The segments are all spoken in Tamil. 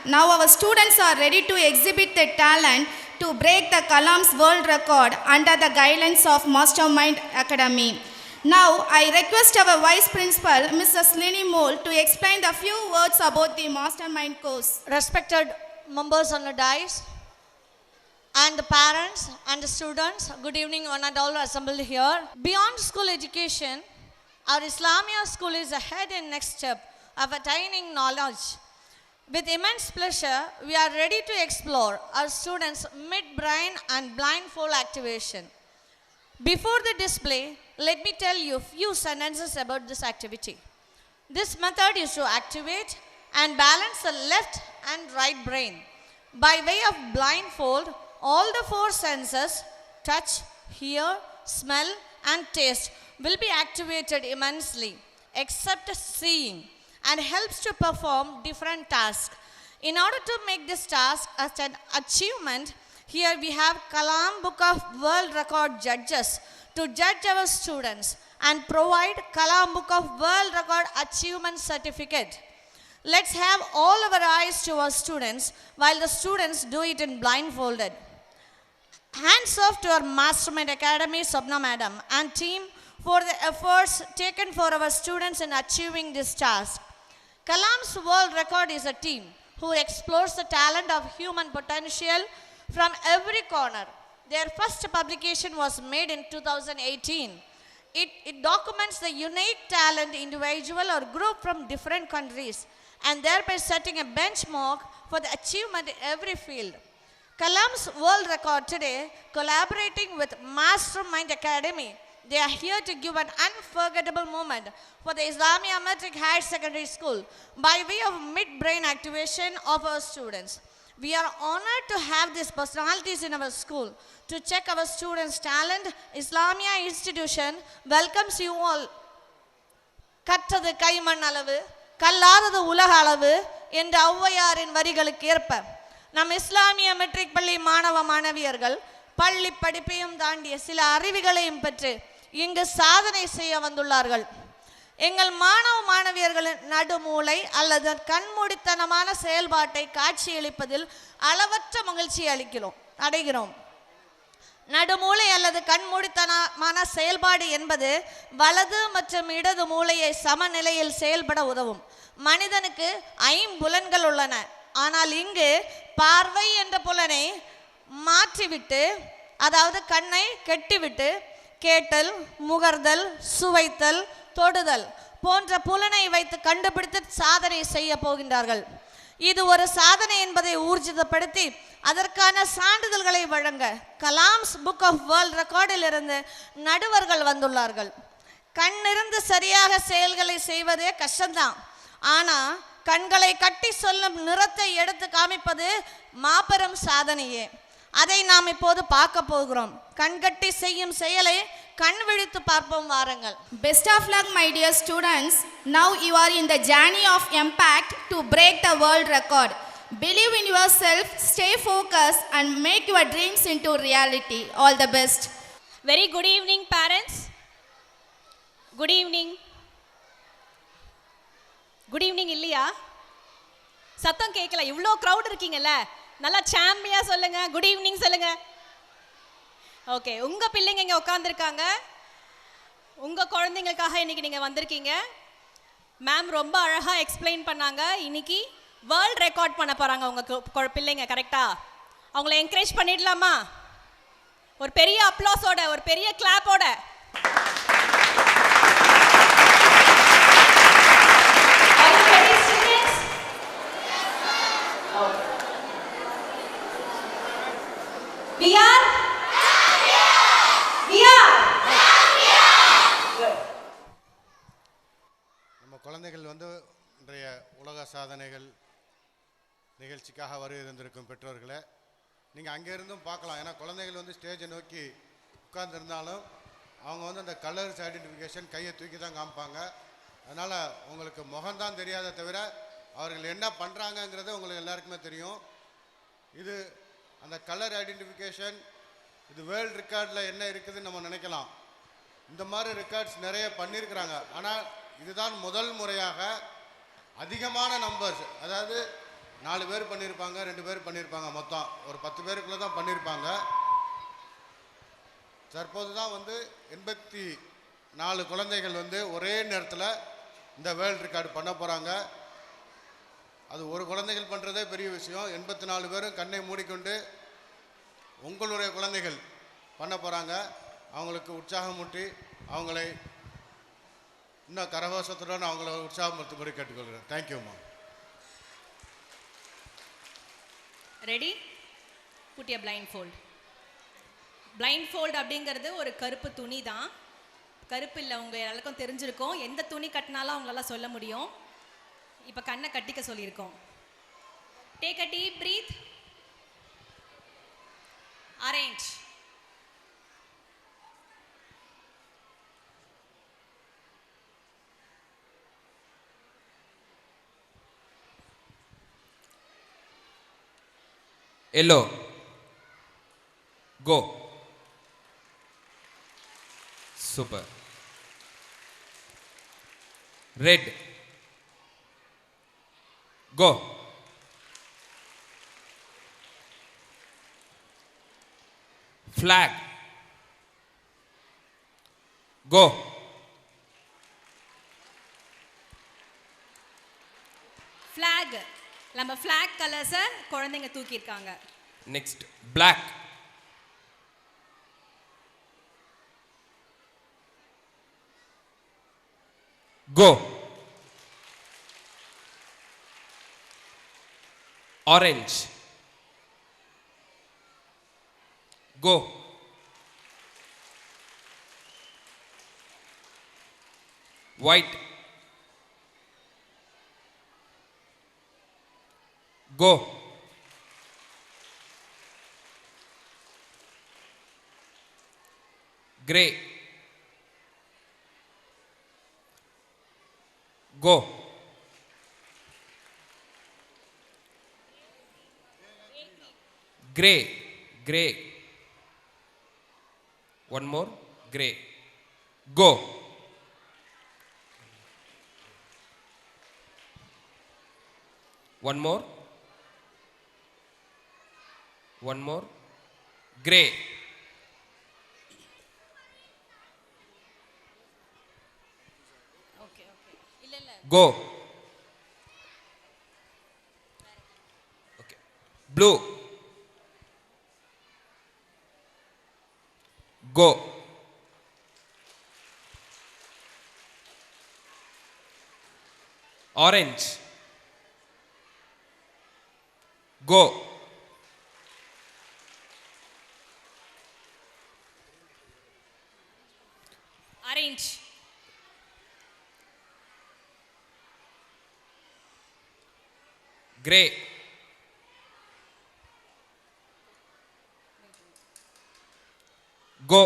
Now our students are ready to exhibit their talent to break the Kalam's world record under the guidelines of Mastermind Academy. Now I request our Vice Principal, Mrs. Lini Mole, to explain the few words about the Mastermind course. Respected members on the dais and the parents and the students, good evening one and all assembled here. Beyond school education, our Islamia school is ahead in next step of attaining knowledge. With immense pleasure, we are ready to explore our students' mid-brain and blindfold activation. Before the display, let me tell you a few sentences about this activity. This method is to activate and balance the left and right brain. By way of blindfold, all the four senses, touch, hear, smell, and taste, will be activated immensely, except seeing, and helps to perform different tasks. In order to make this task as an achievement, here we have Kalam Book of World Record judges to judge our students and provide Kalam Book of World Record Achievement Certificate. Let's have all our eyes to our students while the students do it in blindfolded. Hands off to our Mastermind Academy, Sabna Madam, and team for the efforts taken for our students in achieving this task. Kalam's World Record is a team who explores the talent of human potential from every corner. Their first publication was made in 2018. It documents the unique talent individual or group from different countries and thereby setting a benchmark for the achievement in every field. Kalam's World Record today, collaborating with Mastermind Academy, they are here to give an unforgettable moment for the Islamia Metric Higher Secondary School by way of mid-brain activation of our students. We are honored to have these personalities in our school. To check our students' talent, Islamia Institution welcomes you all. கற்றது கைமண் அளவு கல்லாதது உலக அளவு என்ற ஔவையாரின் வரிகளுக்கு ஏற்ப நம் இஸ்லாமிய மெட்ரிக் பள்ளி மாணவ மாணவியர்கள் பள்ளி படிப்பையும் தாண்டிய சில அறிவுகளையும் பெற்று இங்கு சாதனை செய்ய வந்துள்ளார்கள். எங்கள் மாணவ மாணவியர்களின் நடுமூளை அல்லது கண்மூடித்தனமான செயல்பாட்டை காட்சியளிப்பதில் அளவற்ற மகிழ்ச்சி அடைகிறோம். நடுமூளை அல்லது கண்மூடித்தனமான செயல்பாடு என்பது வலது மற்றும் இடது மூளையை சமநிலையில் செயல்பட உதவும். மனிதனுக்கு ஐம்புலன்கள் உள்ளன. ஆனால் இங்கு பார்வை என்ற புலனை மாற்றிவிட்டு, அதாவது கண்ணை கெட்டிவிட்டு கேட்டல், முகர்தல், சுவைத்தல், தொடுதல் போன்ற புலனை வைத்து கண்டுபிடித்து சாதனை செய்ய போகின்றார்கள். இது ஒரு சாதனை என்பதை ஊர்ஜிதப்படுத்தி அதற்கான சான்றிதழ்களை வழங்க கலாம்ஸ் புக் ஆஃப் வேர்ல்ட் ரெக்கார்டில் இருந்து நடுவர்கள் வந்துள்ளார்கள். கண்ணிருந்து சரியாக செயல்களை செய்வதே கஷ்டம்தான். ஆனால் கண்களை கட்டி சொல்லும் நிறத்தை எடுத்து காமிப்பது மாபெரும் சாதனையே. அதை நாம் இப்போது பார்க்க போகிறோம். கண்கட்டி செய்யும் செயலை கண் விழித்து பார்ப்போம் வாருங்கள். Best of luck, my dear students. Now you are in the journey of impact to break the world record. Believe in yourself, stay focused and make your dreams into reality. All the best. Very good evening, parents. Good evening. Good evening இல்லையா? சத்தம் கேட்கல. இவ்வளோ க்ரௌட் இருக்கீங்கல்ல, நல்லா சாம்பியா சொல்லுங்க. குட் ஈவினிங் சொல்லுங்க. ஓகே, உங்க பிள்ளைங்க இங்கே உட்காந்துருக்காங்க. உங்க குழந்தைங்களுக்காக இன்னைக்கு நீங்க வந்திருக்கீங்க. மேம் ரொம்ப அழகா எக்ஸ்பிளைன் பண்ணாங்க. இன்னைக்கு வேர்ல்ட் ரெக்கார்ட் பண்ண போறாங்க உங்க பிள்ளைங்க. கரெக்டா? அவங்கள என்கரேஜ் பண்ணிடலாமா? ஒரு பெரிய அப்ளாஸோட, ஒரு பெரிய கிளாப்போட. We are நம்ம குழந்தைகள் இன்றைய உலக சாதனைகள் நிகழ்ச்சிக்காக வருகின்றிருக்கும் பெற்றோர்களே, நீங்கள் அங்கே இருந்தும் பார்க்கலாம். ஏன்னா குழந்தைகள் ஸ்டேஜை நோக்கி உட்கார்ந்துருந்தாலும் அவங்க அந்த கலர்ஸ் ஐடென்டிஃபிகேஷன் கையை தூக்கி தான் காமிப்பாங்க. அதனால் உங்களுக்கு முகம்தான் தெரியாத தவிர அவர்கள் என்ன பண்ணுறாங்கங்கிறது உங்களுக்கு எல்லாருக்குமே தெரியும். இது அந்த கலர் ஐடென்டிஃபிகேஷன், இது வேர்ல்டு ரெக்கார்டில் என்ன இருக்குதுன்னு நம்ம நினைக்கலாம். இந்த மாதிரி ரெக்கார்ட்ஸ் நிறைய பண்ணியிருக்கிறாங்க. ஆனால் இதுதான் முதல் முறையாக அதிகமான நம்பர்ஸ், அதாவது 4 பேர் பண்ணியிருப்பாங்க, 2 பேர் பண்ணியிருப்பாங்க, மொத்தம் ஒரு 10 பேருக்குள்ளே தான் பண்ணியிருப்பாங்க. தற்போது தான் வந்து 84 குழந்தைகள் வந்து ஒரே நேரத்தில் இந்த வேர்ல்டு ரெக்கார்டு பண்ண போகிறாங்க. அது ஒரு குழந்தைகள் பண்ணுறதே பெரிய விஷயம். 84 பேரும் கண்ணை மூடிக்கொண்டு உங்களுடைய குழந்தைகள் பண்ண போகிறாங்க. அவங்களுக்கு உற்சாகமூட்டி அவங்களை இன்னும் கரகோஷத்துடன் அவங்கள உற்சாகப்படுத்தும்படி கேட்டுக்கொள்கிறேன். தேங்க்யூம்மா. ரெடி? புட் எ பிளைண்ட் ஃபோல்ட். பிளைண்ட் ஃபோல்ட் அப்படிங்கிறது ஒரு கருப்பு துணி தான். கருப்பு இல்லை, உங்கள் எல்லாருக்கும் தெரிஞ்சிருக்கும். எந்த துணி கட்டினாலும் அவங்களால சொல்ல முடியும். இப்போ கண்ணை கட்டிக்க சொல்லியிருக்கோம். Take a deep breath. Orange. Yellow. Go. Super. Red. Go. Flag. Go. Flag. நம்ம ஃப்ளாக் கலர்ஸை குழந்தைங்க தூக்கியிருக்காங்க. Next. Black. Go. Orange. Go. White. Go. Gray. Go. Gray. Gray. One more. Gray. Go. One more. One more. Gray. Okay okay. இல்ல இல்ல. Go. Okay. Blue. Go. Orange. Go. Orange. Gray. Go.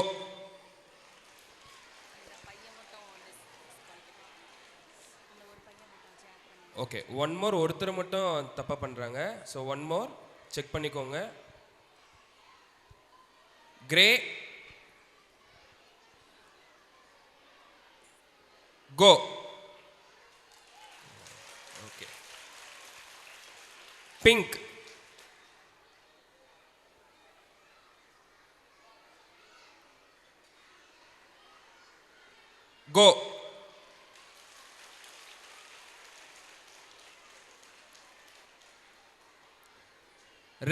Okay, one more. ஒருத்தர் மட்டும் தப்பாக பண்ணுறாங்க. ஸோ ஒன் மோர் செக் பண்ணிக்கோங்க. Grey. Go. Okay. Pink. Go.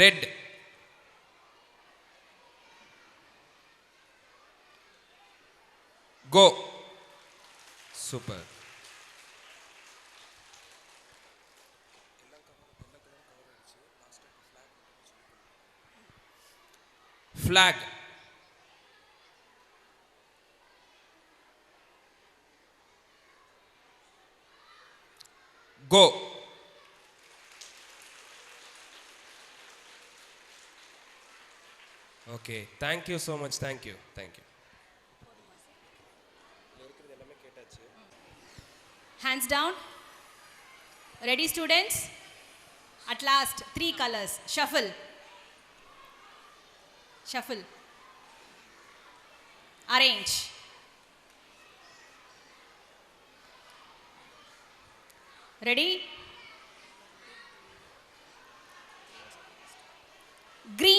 Red. Go. Super. Flag. Go. Okay, thank you so much. Thank you thank you. Hands down. Ready students? At last 3 colors. Shuffle. Shuffle. Arrange. Ready?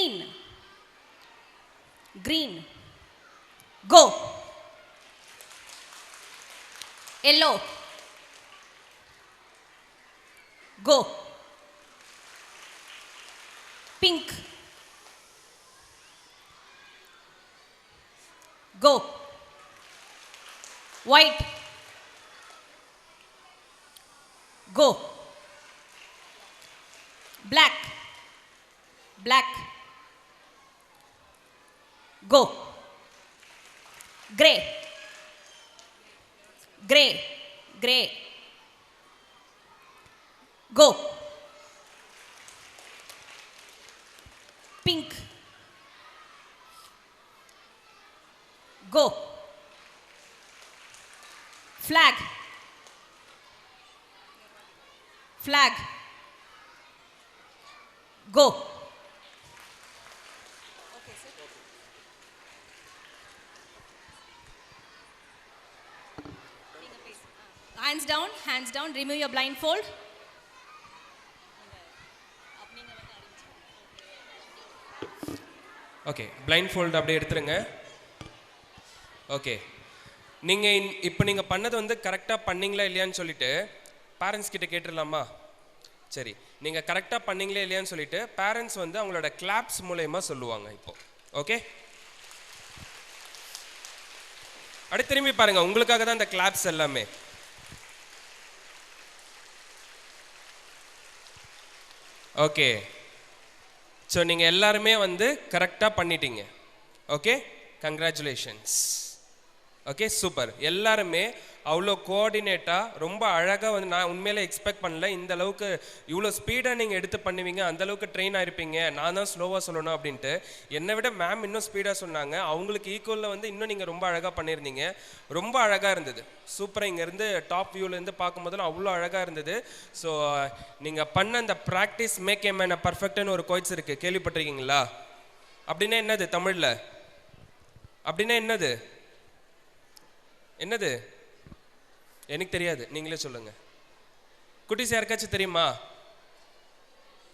green, green, go. Yellow, go. Pink, go. White, go. Black, black, go. Gray, gray, gray, go. Pink, go. Flag, flag, go. Hands down, remove your blindfold. Okay blind fold அப்படியே எடுத்துருங்க. ஓகே நீங்கள் இப்போ நீங்கள் பண்ணது வந்து கரெக்டாக பண்ணீங்களா இல்லையான்னு சொல்லிட்டு பேரண்ட்ஸ் கிட்ட கேட்டுடலாமா? சரி, நீங்கள் கரெக்டாக பண்ணீங்களா இல்லையான்னு சொல்லிட்டு பேரண்ட்ஸ் வந்து அவங்களோட கிளாப்ஸ் மூலயமா சொல்லுவாங்க இப்போ. ஓகே, அப்படியே திரும்பி பாருங்கள், உங்களுக்காக தான் இந்த கிளாப்ஸ் எல்லாமே. ஓகே, ஸோ நீங்கள் எல்லாருமே வந்து கரெக்டாக பண்ணிட்டீங்க. Okay, congratulations. Okay, super. எல்லாருமே அவ்வளோ கோஆர்டினேட்டாக ரொம்ப அழகாக வந்து நான் உண்மையிலே எக்ஸ்பெக்ட் பண்ணல இந்த அளவுக்கு இவ்வளோ ஸ்பீடாக நீங்கள் எடுத்து பண்ணுவீங்க, அந்தளவுக்கு ட்ரெயின் ஆகிருப்பீங்க. நான் தான் ஸ்லோவாக சொல்லணும் அப்படின்ட்டு. என்னை விட மேம் இன்னும் ஸ்பீடாக சொன்னாங்க. அவங்களுக்கு ஈக்குவலில் வந்து இன்னும் நீங்கள் ரொம்ப அழகாக பண்ணியிருந்தீங்க. ரொம்ப அழகாக இருந்தது, சூப்பராக. இங்கேருந்து டாப் வியூலேருந்து பார்க்கும்போதெல்லாம் அவ்வளோ அழகாக இருந்தது. ஸோ நீங்கள் பண்ண அந்த ப்ராக்டிஸ் மேக் ஏ மேன் பர்ஃபெக்ட்னு ஒரு கோட்ஸ் இருக்குது, கேள்விப்பட்டிருக்கீங்களா? அப்படின்னா என்னது தமிழில்? அப்படின்னா என்னது? என்னது எனக்கு தெரியாது, நீங்களே சொல்லுங்க. குட்டீஸ் யாருக்காச்சும் தெரியுமா?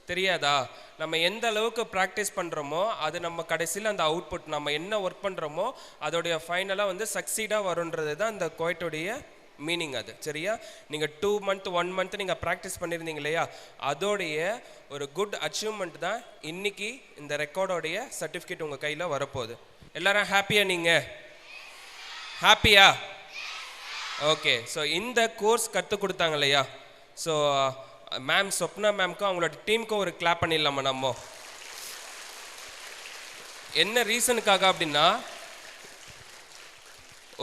தெரியாதா? நம்ம எந்த அளவுக்கு ப்ராக்டிஸ் பண்ணுறோமோ அது நம்ம கடைசியில் அந்த அவுட்புட், நம்ம என்ன ஒர்க் பண்ணுறோமோ அதோடைய ஃபைனலாக வந்து சக்சீடாக வருன்றது தான் அந்த கோயட்டோடைய மீனிங். அது சரியா? நீங்கள் 2 month 1 month நீங்கள் ப்ராக்டிஸ் பண்ணியிருந்தீங்க இல்லையா, அதோடைய ஒரு குட் அச்சீவ்மெண்ட் தான் இன்னைக்கு இந்த ரெக்கார்டோடைய சர்டிஃபிகேட் உங்கள் கையில் வரப்போகுது. எல்லாரும் ஹாப்பியா? நீங்கள் ஹாப்பியா? ஓகே, ஸோ இந்த கோர்ஸ் கற்றுக் கொடுத்தாங்க இல்லையா, ஸோ மேம் சொப்னா மேம்க்கும் அவங்களோட டீமுக்கும் ஒரு கிளாப் பண்ணிடலாமா நம்ம? என்ன ரீசனுக்காக அப்படின்னா,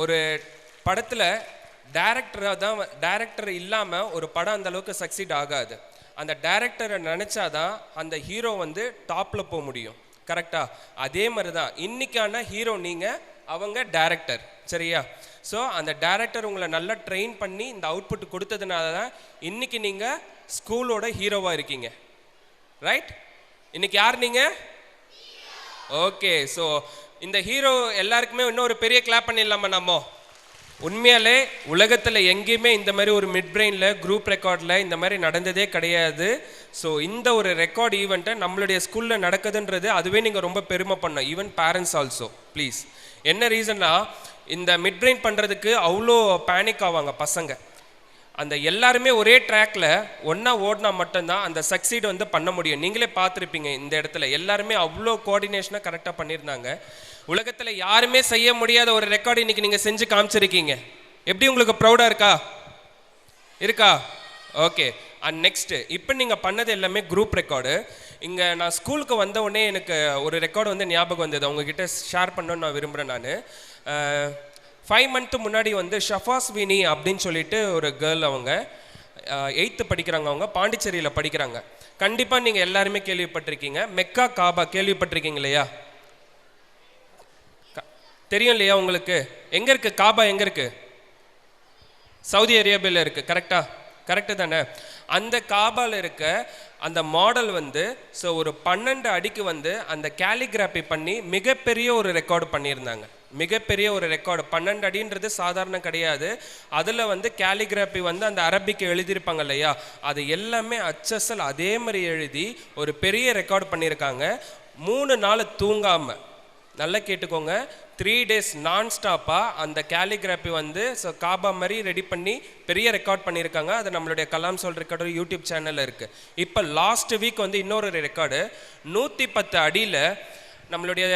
ஒரு படத்தில் டைரக்டர் இல்லாமல் ஒரு படம் அந்த அளவுக்கு சக்சீட் ஆகாது. அந்த டைரக்டரை நினச்சாதான் அந்த ஹீரோ வந்து டாப்பில் போக முடியும். கரெக்டாக? அதே மாதிரி தான் இன்னைக்கான ஹீரோ நீங்கள், அவங்க டைரக்டர். சரியா? ஸோ அந்த டைரக்டர் உங்களை நல்லா ட்ரெயின் பண்ணி இந்த அவுட்புட் கொடுத்ததுனால தான் இன்னைக்கு நீங்கள் ஸ்கூலோட ஹீரோவாக இருக்கீங்க. ரைட்? இன்னைக்கு யார் நீங்கள்? ஓகே, ஸோ இந்த ஹீரோ எல்லாருக்குமே இன்னொரு பெரிய கிளாப் பண்ணிடலாமா நம்ம? உண்மையாலே உலகத்தில் எங்கேயுமே இந்த மாதிரி ஒரு மிட் பிரெயினில் குரூப் ரெக்கார்டில் இந்த மாதிரி நடந்ததே கிடையாது. ஸோ இந்த ஒரு ரெக்கார்ட் ஈவெண்ட்டை நம்மளுடைய ஸ்கூலில் நடக்குதுன்றது அதுவே நீங்கள் ரொம்ப பெருமை பண்ணோம். Even parents also please. என்ன ரீசன்னா, இந்த மிட் பிரெயின் பண்ணுறதுக்கு அவ்வளோ பேனிக் ஆவாங்க பசங்க. அந்த எல்லாருமே ஒரே ட்ராக்ல ஒன்றா ஓடினா மட்டும்தான் அந்த சக்சீட் வந்து பண்ண முடியும். நீங்களே பார்த்துருப்பீங்க இந்த இடத்துல எல்லாருமே அவ்வளோ கோஆர்டினேஷனாக கரெக்டாக பண்ணியிருந்தாங்க. உலகத்தில் யாருமே செய்ய முடியாத ஒரு ரெக்கார்டு இன்னைக்கு நீங்கள் செஞ்சு காமிச்சிருக்கீங்க. எப்படி உங்களுக்கு ப்ரௌடாக இருக்கா? ஓகே, அண்ட் நெக்ஸ்ட்டு இப்போ நீங்கள் பண்ணது எல்லாமே குரூப் ரெக்கார்டு. இங்கே நான் ஸ்கூலுக்கு வந்த உடனே எனக்கு ஒரு ரெக்கார்டு வந்து ஞாபகம் வந்தது, உங்ககிட்ட ஷேர் பண்ணணும்னு நான் விரும்புகிறேன். நான் 5 months முன்னாடி வந்து ஷஃபாஸ்வினி அப்படின்னு சொல்லிட்டு ஒரு கேர்ள், அவங்க 8th படிக்கிறாங்க, அவங்க பாண்டிச்சேரியில் படிக்கிறாங்க. கண்டிப்பாக நீங்கள் எல்லாருமே கேள்விப்பட்டிருக்கீங்க. மெக்கா காபா கேள்விப்பட்டிருக்கீங்க இல்லையா? தெரியும் இல்லையா உங்களுக்கு? எங்கே இருக்குது காபா? எங்கே இருக்குது? சவுதி அரேபியாவில் இருக்குது. கரெக்டு தானே? அந்த காபாவில் இருக்க அந்த மாடல் வந்து ஸோ ஒரு 12 அடிக்கு வந்து அந்த கேலிகிராஃபி பண்ணி மிகப்பெரிய ஒரு ரெக்கார்டு பண்ணியிருந்தாங்க. மிகப்பெரிய ஒரு ரெக்கார்டு. 12 அடின்றது சாதாரண கிடையாது. அதில் வந்து கேலிகிராஃபி வந்து அந்த அரபிக்கு எழுதியிருப்பாங்க இல்லையா, அது எல்லாமே அச்சசல் அதே மாதிரி எழுதி ஒரு பெரிய ரெக்கார்டு பண்ணியிருக்காங்க. 3 நாள் தூங்காமல், நல்லா கேட்டுக்கோங்க, 3 days நான்-ஸ்டாப்பாக அந்த கேலிகிராஃபி வந்து காபா மாதிரி ரெடி பண்ணி பெரிய ரெக்கார்ட் பண்ணியிருக்காங்க. அது நம்மளுடைய கலாம் சொல் ரெக்கார்டு யூடியூப் சேனலில் இருக்குது. இப்போ லாஸ்ட் வீக் வந்து இன்னொரு ரெக்கார்டு 110 அடியில் நம்மளுடைய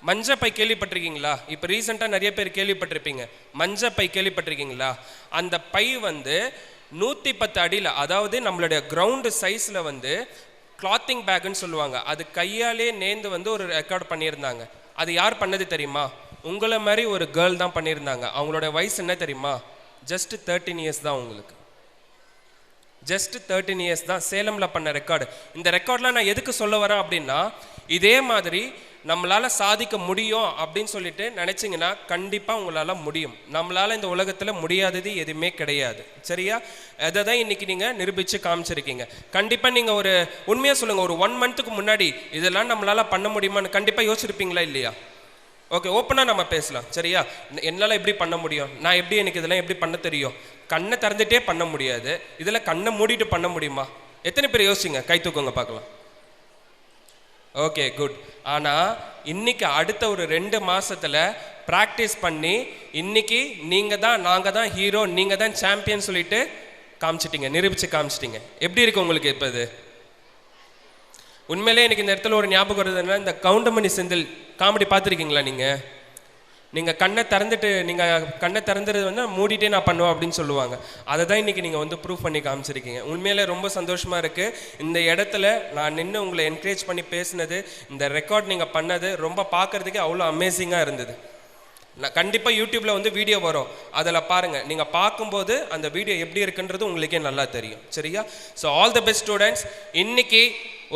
மஞ்சப்பை கேள்விப்பட்டிருக்கீங்களா? இப்போ ரீசெண்டாக நிறைய பேர் கேள்விப்பட்டிருப்பீங்க, மஞ்சப்பை கேள்விப்பட்டிருக்கீங்களா? அந்த பை வந்து 110 அடியில், அதாவது நம்மளுடைய கிரவுண்டு சைஸில் வந்து கிளாத்திங் பேக்குன்னு சொல்லுவாங்க, அது கையாலே நேர்ந்து வந்து ஒரு ரெக்கார்ட் பண்ணியிருந்தாங்க. அது யார் பண்ணது தெரியுமா? உங்களை மாதிரி ஒரு கேர்ள் தான் பண்ணியிருந்தாங்க. அவங்களோட வயசு என்ன தெரியுமா? ஜஸ்ட் 13 years தான். உங்களுக்கு ஜஸ்ட் 13 years தான். சேலமில் பண்ண ரெக்கார்டு. இந்த ரெக்கார்ட்லாம் நான் எதுக்கு சொல்ல வரேன் அப்படின்னா, இதே மாதிரி நம்மளால் சாதிக்க முடியும் அப்படின்னு சொல்லிட்டு நினச்சிங்கன்னா கண்டிப்பாக உங்களால் முடியும். நம்மளால் இந்த உலகத்தில் முடியாதது எதுவுமே கிடையாது. சரியா? அதை தான் இன்றைக்கி நீங்கள் நிரூபித்து காமிச்சிருக்கீங்க. கண்டிப்பாக நீங்கள் ஒரு உண்மையாக சொல்லுங்கள், ஒரு 1 month முன்னாடி இதெல்லாம் நம்மளால் பண்ண முடியுமான்னு கண்டிப்பாக யோசிச்சிருப்பீங்களா இல்லையா? ஓகே, ஓப்பனாக நம்ம பேசலாம். சரியா? என்னால் எப்படி பண்ண முடியும், நான் எப்படி, எனக்கு இதெல்லாம் எப்படி பண்ண தெரியும்? கண்ணை திறந்துட்டே பண்ண முடியாது, இதில் கண்ணை மூடிட்டு பண்ண முடியுமா? எத்தனை பேர் யோசிச்சிங்க? கை தூக்குங்க பார்க்கலாம். Okay, good. ஆனால் இன்னைக்கு அடுத்த ஒரு 2 மாதத்தில் ப்ராக்டிஸ் பண்ணி இன்னைக்கு நீங்கள் தான், நாங்கள் தான் ஹீரோ, நீங்கள் தான் சாம்பியன் சொல்லிட்டு காமிச்சிட்டிங்க, நிரூபித்து காமிச்சிட்டிங்க. எப்படி இருக்கு உங்களுக்கு இப்போ? இது உண்மையிலே எனக்கு இந்த இடத்துல ஒரு ஞாபகம் வருதுன்னா, இந்த கவுண்டமணி செந்தில் காமெடி பார்த்துருக்கீங்களா? நீங்கள் கண்ணை திறந்துறது வந்து மூடிட்டே நான் பண்ணுவேன் அப்படின்னு சொல்லுவாங்க. அதை தான் இன்றைக்கி நீங்கள் வந்து ப்ரூவ் பண்ணி காமிச்சிருக்கீங்க. உண்மையிலே ரொம்ப சந்தோஷமாக இருக்குது. இந்த இடத்துல நான் நின்று உங்களை என்கரேஜ் பண்ணி பேசினது, இந்த ரெக்கார்ட் நீங்கள் பண்ணது ரொம்ப பார்க்குறதுக்கே அவ்வளோ அமேசிங்காக இருந்தது. நான் கண்டிப்பாக யூடியூப்பில் வந்து வீடியோ வரும், அதில் பாருங்கள். நீங்கள் பார்க்கும்போது அந்த வீடியோ எப்படி இருக்குன்றது உங்களுக்கே நல்லா தெரியும். சரியா? So all the best students. இன்றைக்கி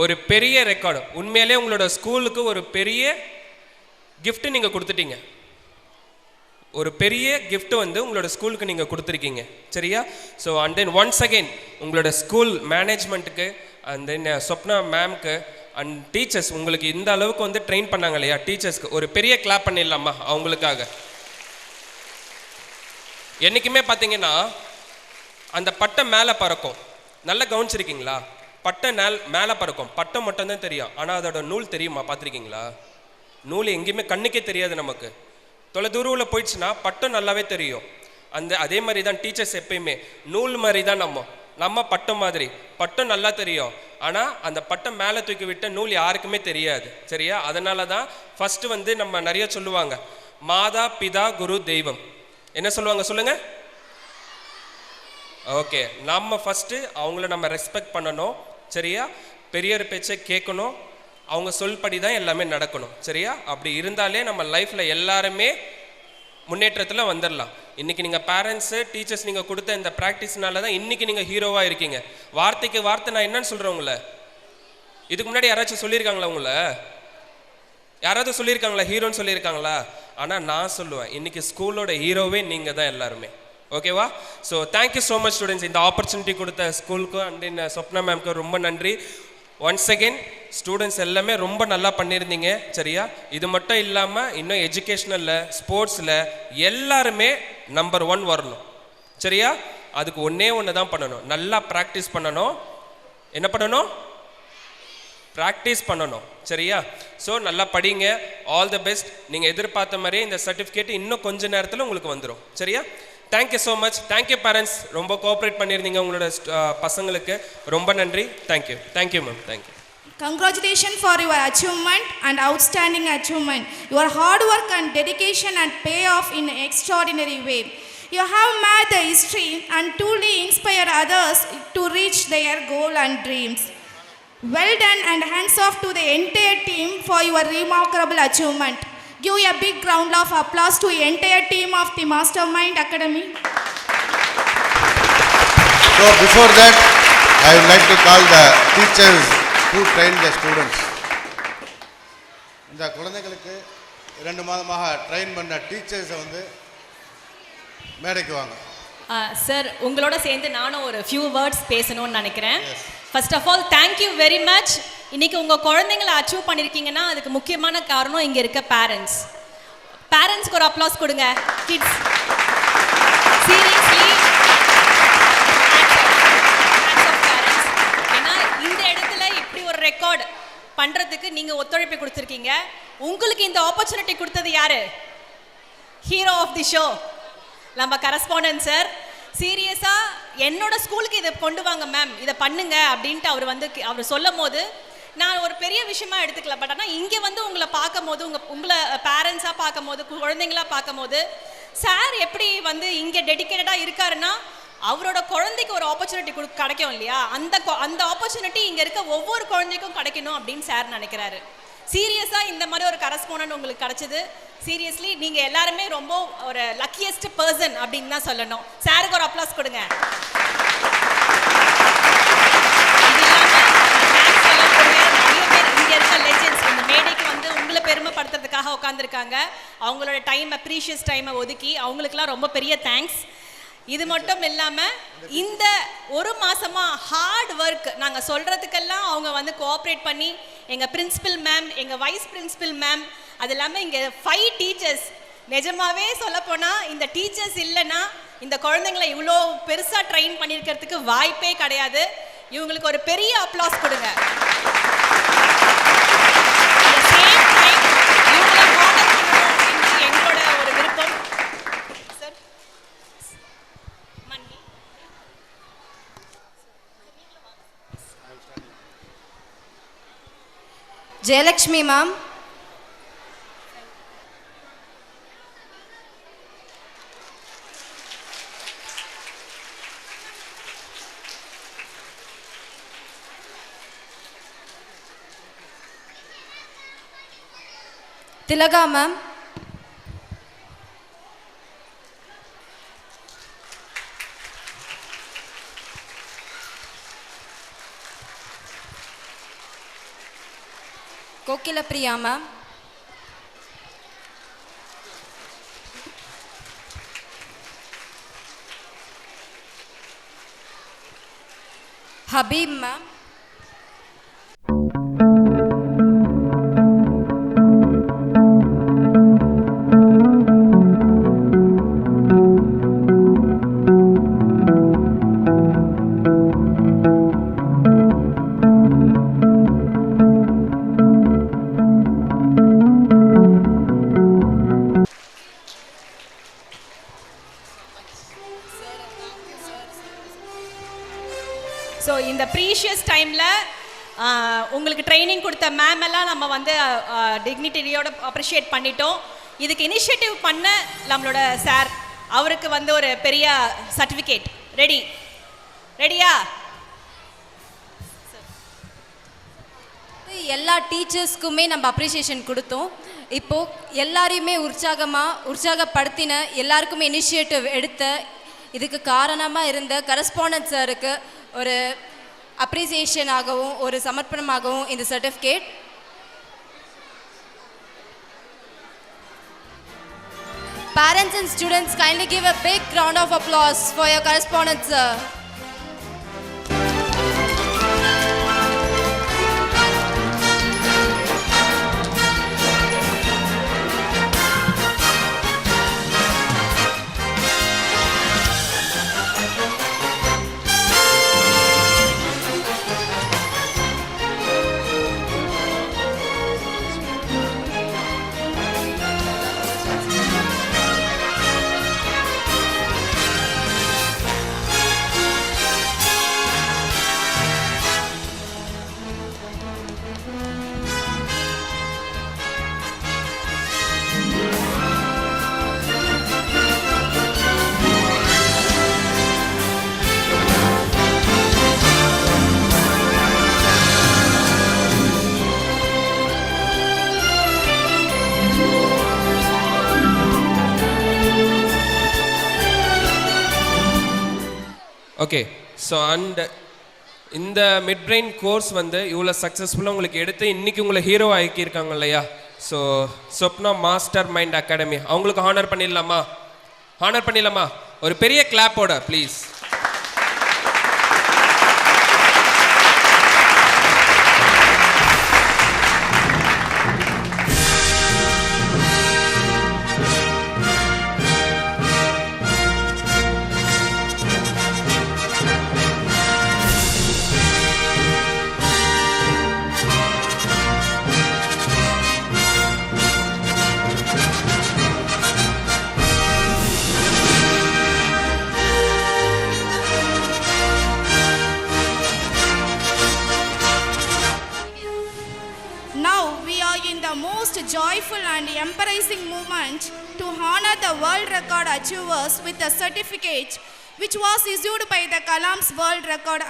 ஒரு பெரிய ரெக்கார்டு, உண்மையிலே உங்களோட ஸ்கூலுக்கு ஒரு பெரிய கிஃப்ட்டு நீங்கள் கொடுத்துட்டீங்க. ஒரு பெரிய கிஃப்ட் வந்து உங்களோட ஸ்கூலுக்கு நீங்கள் கொடுத்துருக்கீங்க. சரியா? So and then once again உங்களோட ஸ்கூல் மேனேஜ்மெண்ட்டுக்கு அண்ட் தென் சொப்னா மேம்க்கு அண்ட் டீச்சர்ஸ், உங்களுக்கு இந்த அளவுக்கு வந்து ட்ரெயின் பண்ணாங்க இல்லையா, டீச்சர்ஸ்க்கு ஒரு பெரிய கிளாப் பண்ணிடலாமா அவங்களுக்காக? என்றைக்குமே பார்த்தீங்கன்னா அந்த பட்டம் மேலே பறக்கும். நல்லா கவனிச்சிருக்கீங்களா? பட்டம் மேலே பறக்கும், பட்டம் மட்டும்தான் தெரியும், ஆனால் அதோட நூல் தெரியுமா? பார்த்துருக்கீங்களா? நூல் எங்கேயுமே கண்ணுக்கே தெரியாது நமக்கு. தொலைதூரில் போயிடுச்சுன்னா பட்டம் நல்லாவே தெரியும். அதே மாதிரி தான் டீச்சர்ஸ் எப்பயுமே நூல் மாதிரி தான். நம்ம பட்டம் மாதிரி, பட்டம் நல்லா தெரியும், ஆனால் அந்த பட்டம் மேலே தூக்கி விட்ட நூல் யாருக்குமே தெரியாது. சரியா? அதனால தான் ஃபஸ்ட்டு வந்து நம்ம நிறைய சொல்லுவாங்க, மாதா பிதா குரு தெய்வம். என்ன சொல்லுவாங்க சொல்லுங்க? ஓகே, நம்ம ஃபஸ்ட்டு அவங்கள நம்ம ரெஸ்பெக்ட் பண்ணணும். சரியா? பெரியவர் பேச்சை கேட்கணும், அவங்க சொல்படி தான் எல்லாமே நடக்கணும். சரியா? அப்படி இருந்தாலே நம்ம லைஃப்பில் எல்லாருமே முன்னேற்றத்தில் வந்துடலாம். இன்றைக்கி நீங்கள் பேரண்ட்ஸு, டீச்சர்ஸ் நீங்கள் கொடுத்த இந்த ப்ராக்டிஸ்னால தான் இன்றைக்கி நீங்கள் ஹீரோவாக இருக்கீங்க. வார்த்தைக்கு வார்த்தை நான் என்னன்னு சொல்கிறேன் உங்களை, இதுக்கு முன்னாடி யாராச்சும் சொல்லியிருக்காங்களா? உங்களை யாராவது சொல்லியிருக்காங்களா ஹீரோன்னு சொல்லியிருக்காங்களா? ஆனால் நான் சொல்லுவேன், இன்றைக்கி ஸ்கூலோட ஹீரோவே நீங்கள் தான் எல்லாருமே. ஓகேவா? So thank you so much students. இந்த ஆப்பர்ச்சுனிட்டி கொடுத்த ஸ்கூலுக்கும் அண்ட் தென் சொப்னா மேம்க்கு ரொம்ப நன்றி. ஒன்ஸ் அகெயின் ஸ்டூடெண்ட்ஸ் எல்லாமே ரொம்ப நல்லா பண்ணியிருந்தீங்க. சரியா? இது மட்டும் இல்லாமல் இன்னும் எஜுகேஷ்னலில், ஸ்போர்ட்ஸில் எல்லாருமே நம்பர் 1 வரணும். சரியா? அதுக்கு ஒன்று தான் பண்ணணும், நல்லா ப்ராக்டிஸ் பண்ணணும். என்ன பண்ணணும்? ப்ராக்டிஸ் பண்ணணும். சரியா? ஸோ நல்லா படிங்க. All the best. நீங்கள் எதிர்பார்த்த மாதிரியே இந்த சர்டிஃபிகேட் இன்னும் கொஞ்ச நேரத்தில் உங்களுக்கு வந்துடும். சரியா? Thank you so much. Thank you parents, ரொம்ப கோஆப்ரேட் பண்ணியிருந்தீங்க உங்களோட பசங்களுக்கு. ரொம்ப நன்றி. Thank you ma'am. Thank you. Congratulations for your achievement and outstanding achievement. Your hard work and dedication and pay off in an extraordinary way. You have made the history and truly inspired others to reach their goal and dreams. Well done and hands off to the entire team for your remarkable achievement. Give a big round of applause to the entire team of the Mastermind Academy. So before that, I would like to call the teachers who trained the students. இந்த குழந்தைகளுக்கு 2 மாதமாக ட்ரெயின் பண்ண டீச்சர்ஸை வந்து மேடைக்கு வாங்க. சார், உங்களோட சேர்ந்து நானும் ஒரு ஃபியூ வேர்ட்ஸ் பேசணும்னு நினைக்கிறேன். First of all thank you very much. இன்னைக்கு உங்கள் குழந்தைங்களை அச்சீவ் பண்ணியிருக்கீங்கன்னா அதுக்கு முக்கியமான காரணம் இங்கே இருக்க பேரண்ட்ஸ்க்கு ஒரு அப்ளாஸ் கொடுங்க. கிட்ஸ் சீரியஸ்லி ஏன்னா இந்த இடத்துல இப்படி ஒரு ரெக்கார்ட் பண்ணுறதுக்கு நீங்கள் ஒத்துழைப்பு கொடுத்துருக்கீங்க. உங்களுக்கு இந்த ஆப்பர்ச்சுனிட்டி கொடுத்தது யாரு? ஹீரோ ஆஃப் தி ஷோ நம்ம கரஸ்பாண்டன்ட் சார். சீரியஸாக என்னோட ஸ்கூலுக்கு இதை கொண்டு வாங்க மேம், இதை பண்ணுங்க அப்படின்ட்டு அவர் சொல்லும் போது நான் ஒரு பெரிய விஷயமா எடுத்துக்கல. பட் ஆனால் இங்கே வந்து உங்களை பார்க்கும் போது, உங்களை பேரண்ட்ஸாக பார்க்கும் போது, குழந்தைங்களாக பார்க்கும் போது, சார் எப்படி வந்து இங்கே டெடிக்கேட்டடாக இருக்காருன்னா அவரோட குழந்தைக்கு ஒரு ஆப்பர்ச்சுனிட்டி கிடைக்கும் இல்லையா, அந்த ஆப்பர்ச்சுனிட்டி இங்கே இருக்க ஒவ்வொரு குழந்தைக்கும் கிடைக்கணும் அப்படின்னு சார் நினைக்கிறாரு. சீரியஸாக இந்த மாதிரி ஒரு கரஸ்பாண்டன்ட் உங்களுக்கு கிடைச்சது. சீரியஸ்லி நீங்கள் எல்லாருமே ரொம்ப ஒரு லக்கியஸ்ட் பர்சன் அப்படின்னு தான் சொல்லணும். சாருக்கு ஒரு அப்ளாஸ் கொடுங்க. இந்த மேடைக்கு வந்து உங்களை பெருமைப்படுத்துறதுக்காக உட்காந்துருக்காங்க. அவங்களோட டைமை, ப்ரீஷியஸ் டைமை ஒதுக்கி அவங்களுக்குலாம் ரொம்ப பெரிய தேங்க்ஸ். இது மட்டும் இல்லாமல் இந்த ஒரு மாதமாக ஹார்ட் ஒர்க் நாங்கள் சொல்கிறதுக்கெல்லாம் அவங்க வந்து கோஆப்ரேட் பண்ணி, எங்கள் பிரின்சிபல் மேம், எங்கள் வைஸ் பிரின்சிபல் மேம், அது இல்லாமல் இங்கே 5 டீச்சர்ஸ். நிஜமாகவே சொல்லப்போனால் இந்த டீச்சர்ஸ் இல்லைன்னா இந்த குழந்தைங்களை இவ்வளோ பெருசாக ட்ரெயின் பண்ணியிருக்கிறதுக்கு வாய்ப்பே கிடையாது. இவங்களுக்கு ஒரு பெரிய அப்ளாஸ் கொடுங்க. எங்களோட ஒரு விருப்பம். ஜெயலக்ஷ்மி மேம், திலகா மேம், கோகில பிரியா மேம், ஹபீப் மேம், ஸோ இந்த ப்ரீஷியஸ் டைமில் உங்களுக்கு ட்ரைனிங் கொடுத்த மேம் எல்லாம் நம்ம வந்து டிக்னிட்டரியோட அப்ரிஷியேட் பண்ணிட்டோம். இதுக்கு இனிஷியேட்டிவ் பண்ண நம்மளோட சார், அவருக்கு வந்து ஒரு பெரிய சர்டிஃபிகேட் ரெடியா? எல்லா டீச்சர்ஸ்க்குமே நம்ம அப்ரிஷியேஷன் கொடுத்தோம். இப்போது எல்லாரையுமே உற்சாகப்படுத்தின, எல்லாருக்குமே இனிஷியேட்டிவ் எடுத்த, இதுக்கு காரணமாக இருந்த கரஸ்பாண்டன்ட் சாருக்கு ஒரு அப்ரிசியேஷனாகவும் ஒரு சமர்ப்பணமாகவும் இந்த certificate. Parents and students, kindly give a big round of applause for your correspondent sir. Okay, so and இந்த மிட் பிரெயின் கோர்ஸ் வந்து இவ்வளோ சக்ஸஸ்ஃபுல்லாக உங்களுக்கு எடுத்து இன்றைக்கி உங்களை ஹீரோ ஆக்கியிருக்காங்க இல்லையா? So Swapna master mind academy, அவங்களுக்கு ஹானர் பண்ணிடலாமா? ஒரு பெரிய கிளாப்போட please. are in the most joyful and embarrassing moment to honor the world record achievers with a certificate which was issued by the Kalam's World Record.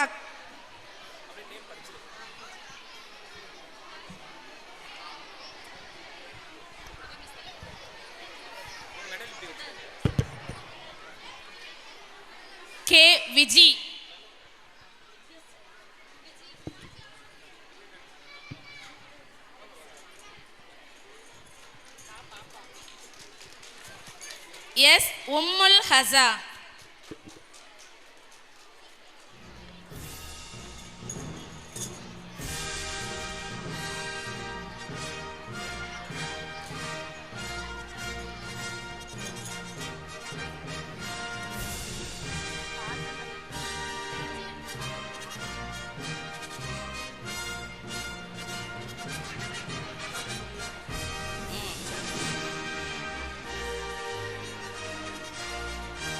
K. Viji. S. Ummul Haza.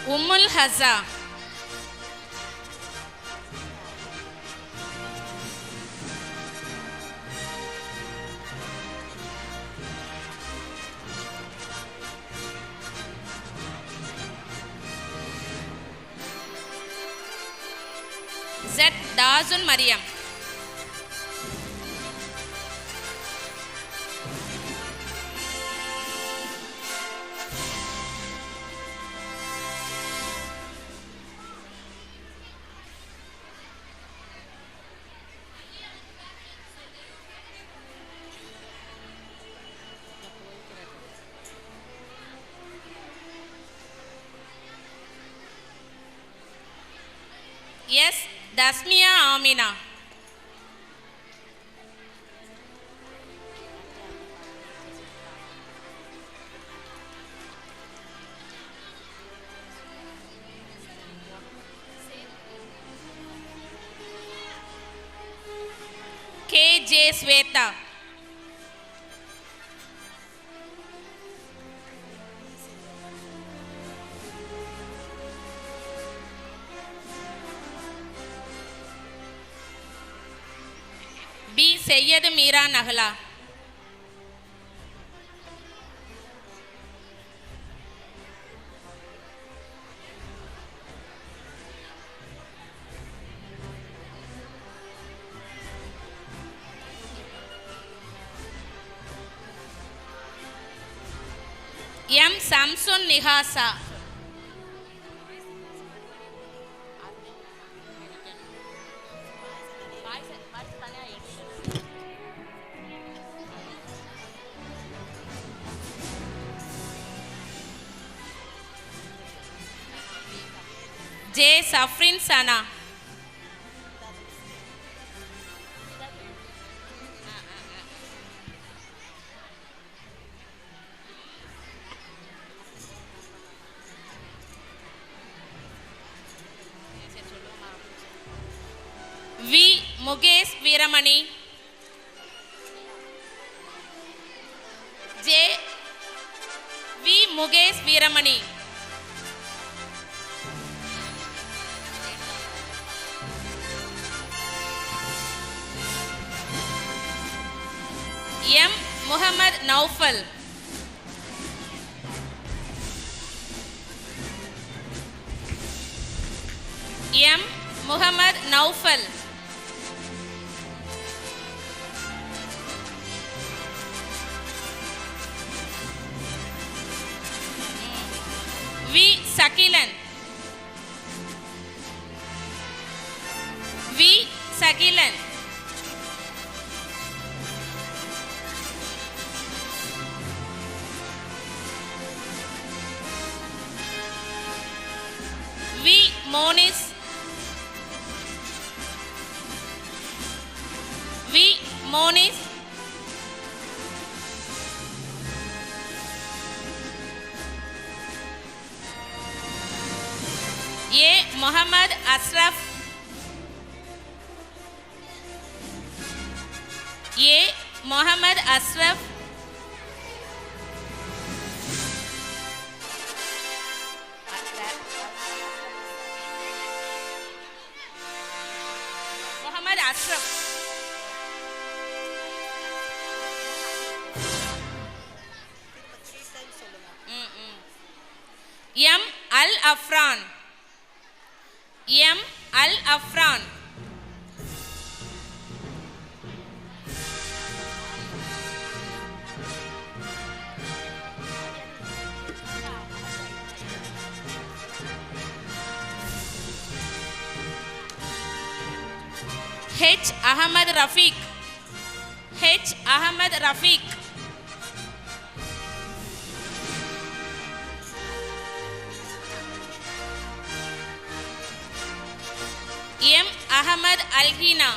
Ummul Haza. Z. Dazun Mariam. Yes, Dasmia Amina. KJ Sweta. B. Sayyid Meera Nahla. M. Samsun Nihasa. J. Safrin Sana. V. Mukesh Veeramani. J. V. Mukesh Veeramani. M. Muhammad Naufal. M. Muhammad Naufal. V. Sakilan. V. Sakilan. V. Monis. V. Monis. A. Muhammad Ashraf. A. Muhammad Ashraf. Muhammad Ashraf. Afran. M. Al Afran. H. Ahmad Rafiq. H. Ahmad Rafiq. M. Ahmad Alghina.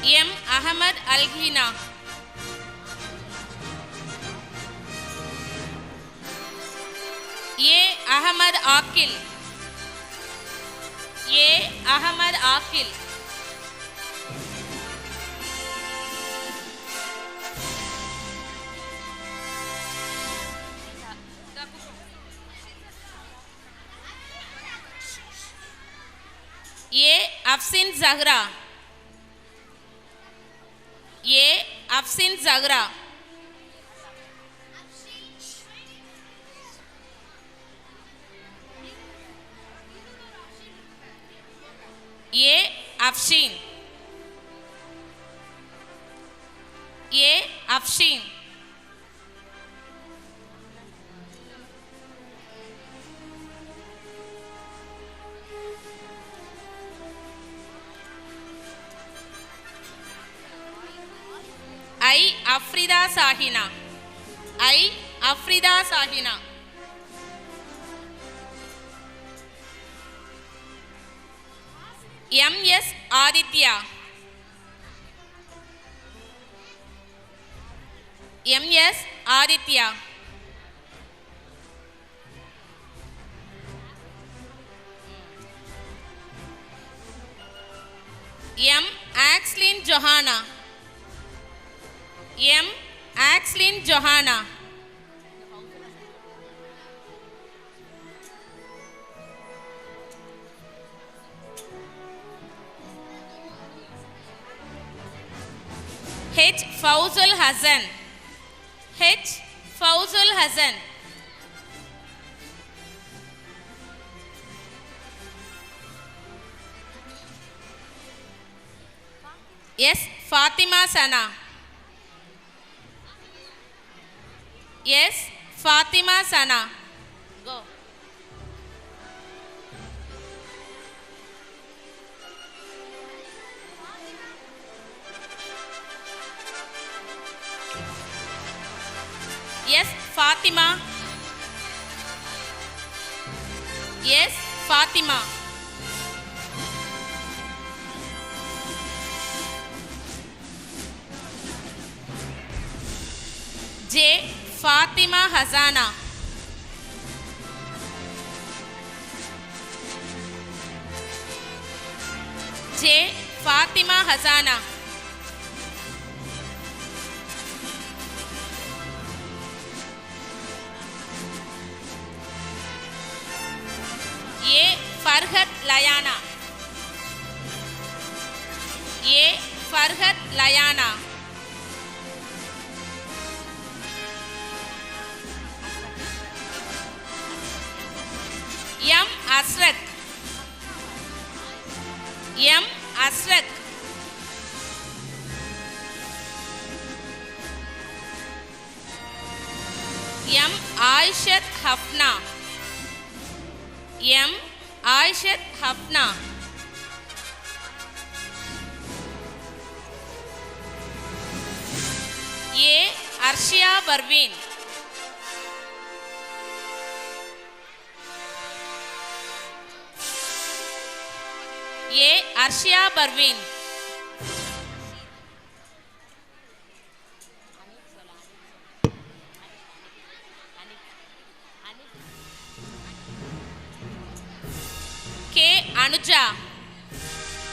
M. Ahmad Alghina. A. Ahmad Akil. A. Ahmad Akil. A. Afsin Zahra. A. Afsin Zahra. A. Afshin. A. Afshin. I. Afrida Sahina. I. Afrida Sahina. M. S. Aditya. M. S. Aditya. M. Axlin Johanna. M. Axlin Johanna. H. Fauzul Hassan. H. Fauzul Hassan. S. Fatima Sana. S. Fatima Sana. Go. Yes, Fatima. Yes, Fatima. J. Fatima Hazana. J. Fatima Hazana. A. Farhat Layana. A. Farhat Layana. M. Asrak. M. Asrak. M. Aishat Hafna. M. Aishat Hafna. A. Arshia Barveen. A. Arshia Barveen. K. Anuja.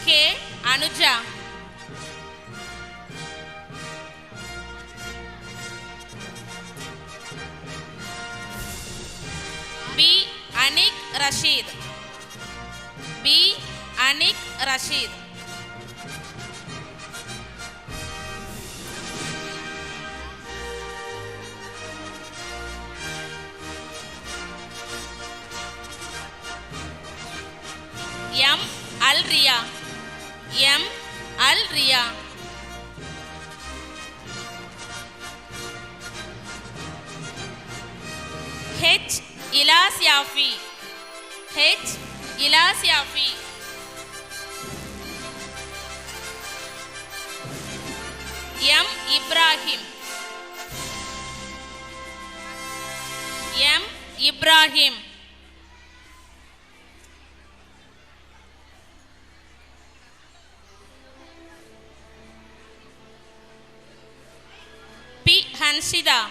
K. Anuja. B. Anik Rashid. B. Anik Rashid. Al-Riya. M. Al-Riya. H. Ilas Yafi. H. Ilas Yafi. M. Ibrahim. M. Ibrahim. P. Hansida.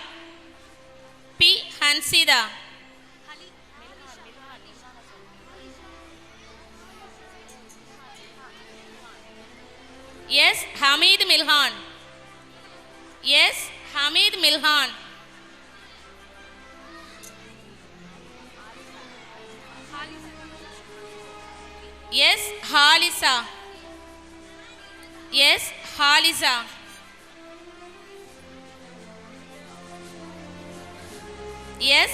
P. Hansida. Yes. Hamid Milhan. Yes. Hamid Milhan. Yes. Halisa. Yes. Halisa. Yes.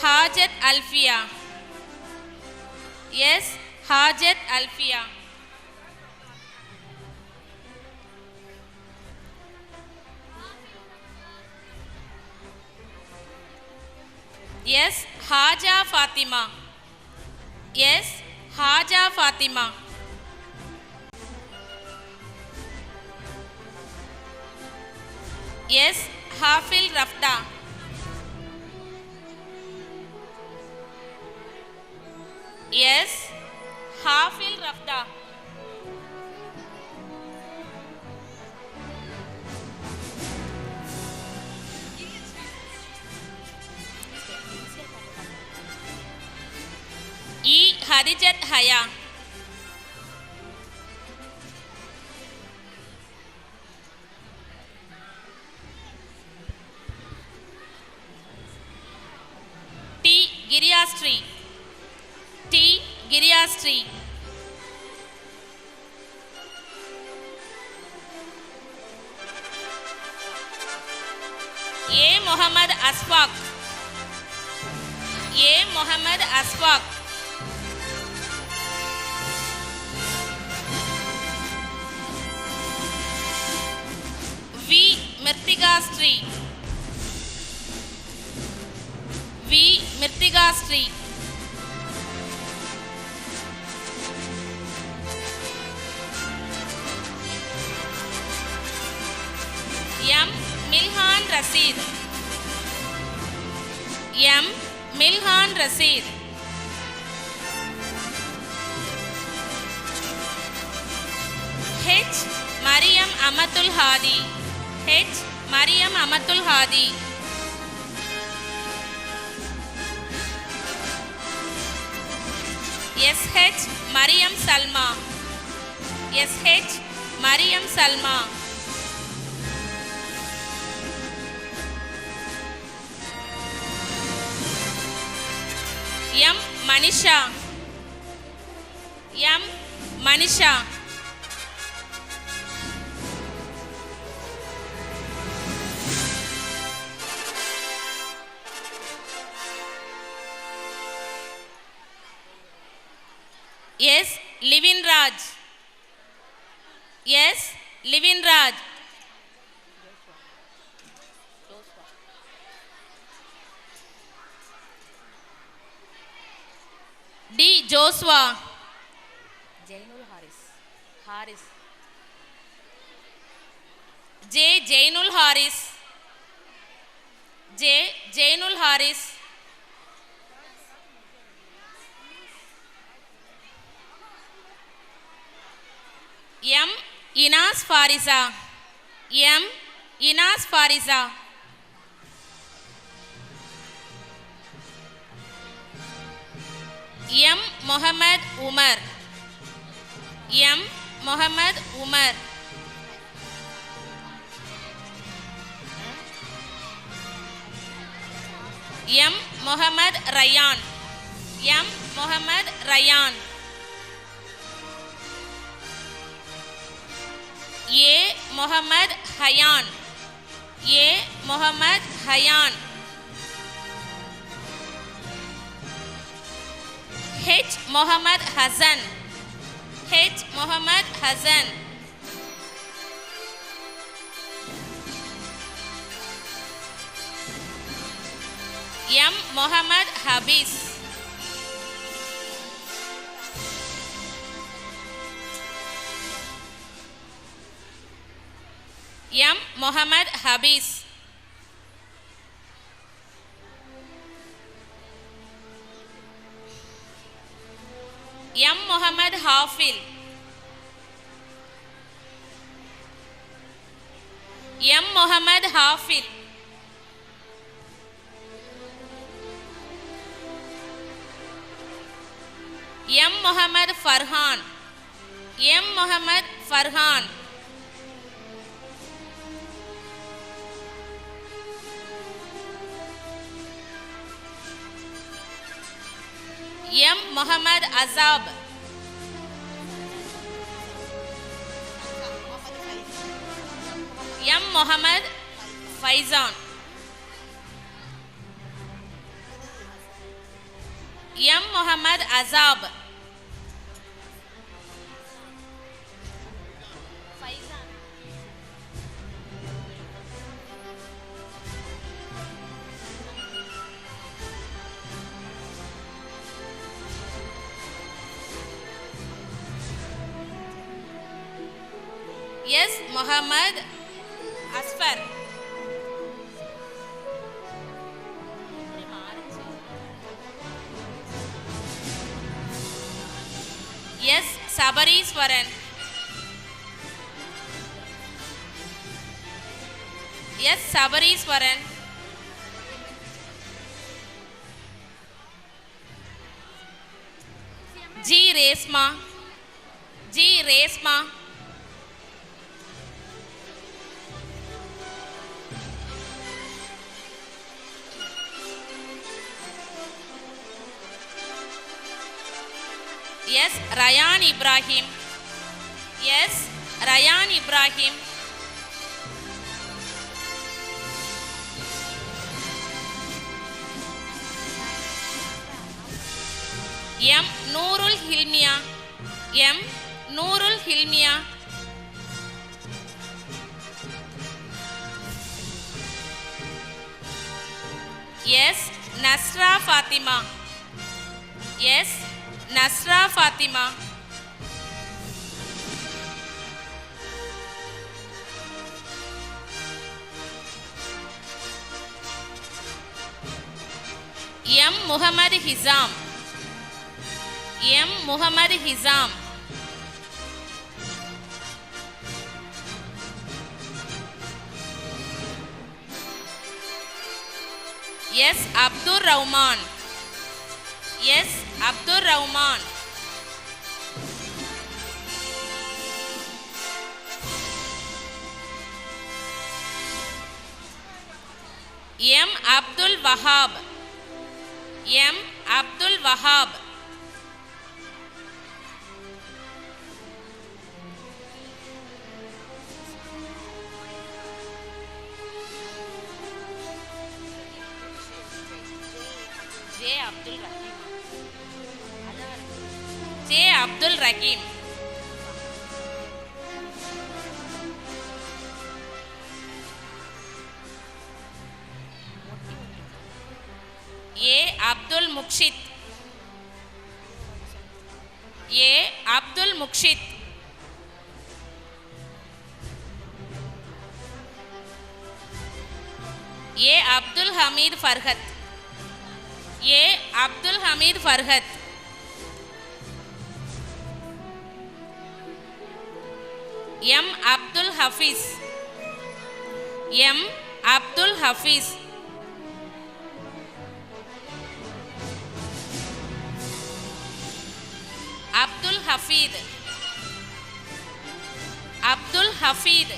Hajat Alfia. Yes. Hajat Alfia. Yes. Haja Fatima. Yes. Haja Fatima. Yes. Hafil Rafda. Yes. Hafil Rafda. E. Hadijat Haya. T. Giryastri. T. Giryastri. A. Muhammad Asfaq. A. Muhammad Asfaq. V. Mirtigastri. V. Mirtigastri. M. Milhan Rasid. M. Milhan Rasid. H. Mariam Amatul Hadi. H. Mariam Amatul Hadi. SH. Mariam Salma. SH. Mariam Salma. M. Manisha. M. Manisha. Yes. Livin Raj. Yes. Livin Raj. D. Joshua. Jainul Haris. Haris. J. Jainul Haris. J. Jainul Haris. M. Inas Farisa. M. Inas Farisa. M. Muhammad Umar. M. Muhammad Umar. M. Muhammad Rayyan. M. Muhammad Rayyan. A. Muhammad Hayyan. A. Muhammad Hayyan. H. Muhammad Hassan. H. Muhammad Hassan. M. Muhammad Habis. M. Muhammad Habis. M. Muhammad Hafil. M. Muhammad Hafil. M. Muhammad Farhan. M. Muhammad Farhan. M. Muhammad Azab. M. Muhammad Faizan. M. Muhammad Azab. Yes, Muhammad Asfar. Yes, Sabariswaran. Yes, Sabariswaran. G. Resma. G. Resma. Yes, Rayan Ibrahim. Yes, Rayan Ibrahim. M. Noorul Hilmia. M. Noorul Hilmia. Yes, Nasra Fatima. Yes, Nasra Fatima. M. Muhammad Hizam. M. Muhammad Hizam. Yes, Abdur Rahman. Yes, Abdur Rahman. M. Abdul Wahab. M. Abdul Wahab. J. Abdul Rahim. J. Abdul Rahim. A. Abdul Mukshit. A. Abdul Mukshit. A. Abdul Hamid Farhat. A. Abdul Hamid Farhat. M. Abdul Hafiz. M. Abdul Hafiz. Abdul Hafid. Abdul Hafid.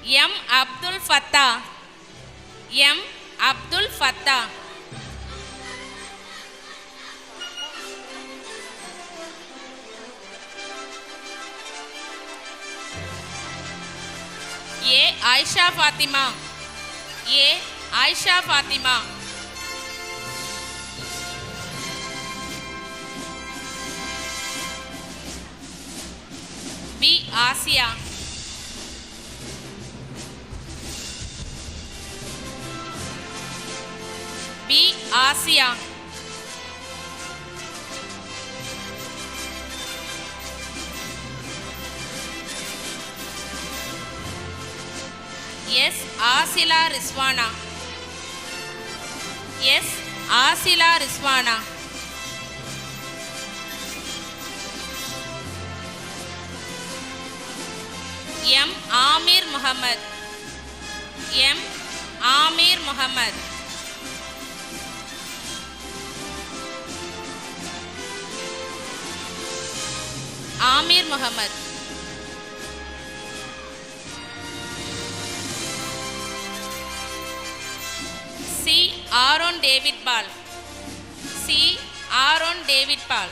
M. Abdul Fattah. M. Abdul Fattah. A. Aisha Fatima. A. Aisha Fatima. B. Asia. B. Asia. Yes, Asila Rizwana. Yes, Asila Rizwana. M. Amir Muhammad. M. Amir Muhammad. Amir Muhammad. C. Aaron David Paul. C. Aaron David Paul.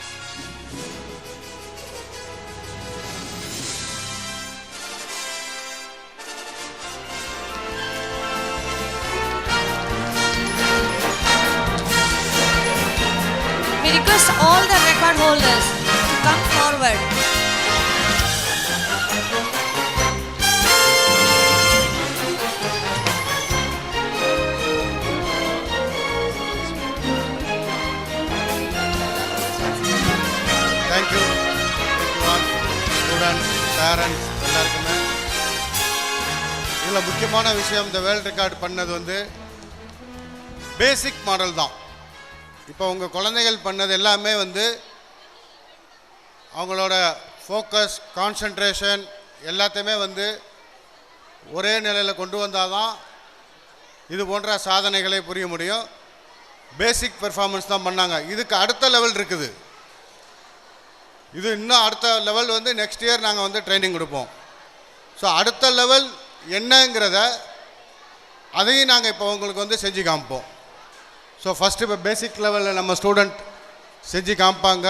We request all the record holders to come forward. Thank you students, parents எல்லாருக்குமே. இதில் முக்கியமான விஷயம், இந்த வேர்ல்ட் ரெக்கார்ட் பண்ணது வந்து பேசிக் மாடல் தான். இப்போ உங்கள் குழந்தைகள் பண்ணது எல்லாமே வந்து அவங்களோட ஃபோக்கஸ், கான்சன்ட்ரேஷன் எல்லாத்தையுமே வந்து ஒரே நிலையில் கொண்டு வந்தால் தான் இது போன்ற சாதனைகளை புரிய முடியும். பேசிக் பெர்ஃபார்மன்ஸ் தான் பண்ணாங்க. இதுக்கு அடுத்த லெவல் இருக்குது. இது இன்னும் அடுத்த லெவல் வந்து நெக்ஸ்ட் இயர் நாங்கள் வந்து ட்ரைனிங் கொடுப்போம். ஸோ அடுத்த லெவல் என்னங்கிறத அதையும் நாங்கள் இப்போ உங்களுக்கு வந்து செஞ்சு காமிப்போம். ஸோ ஃபஸ்ட்டு இப்போ பேசிக் லெவலில் நம்ம ஸ்டூடெண்ட் செஞ்சு காமிப்பாங்க.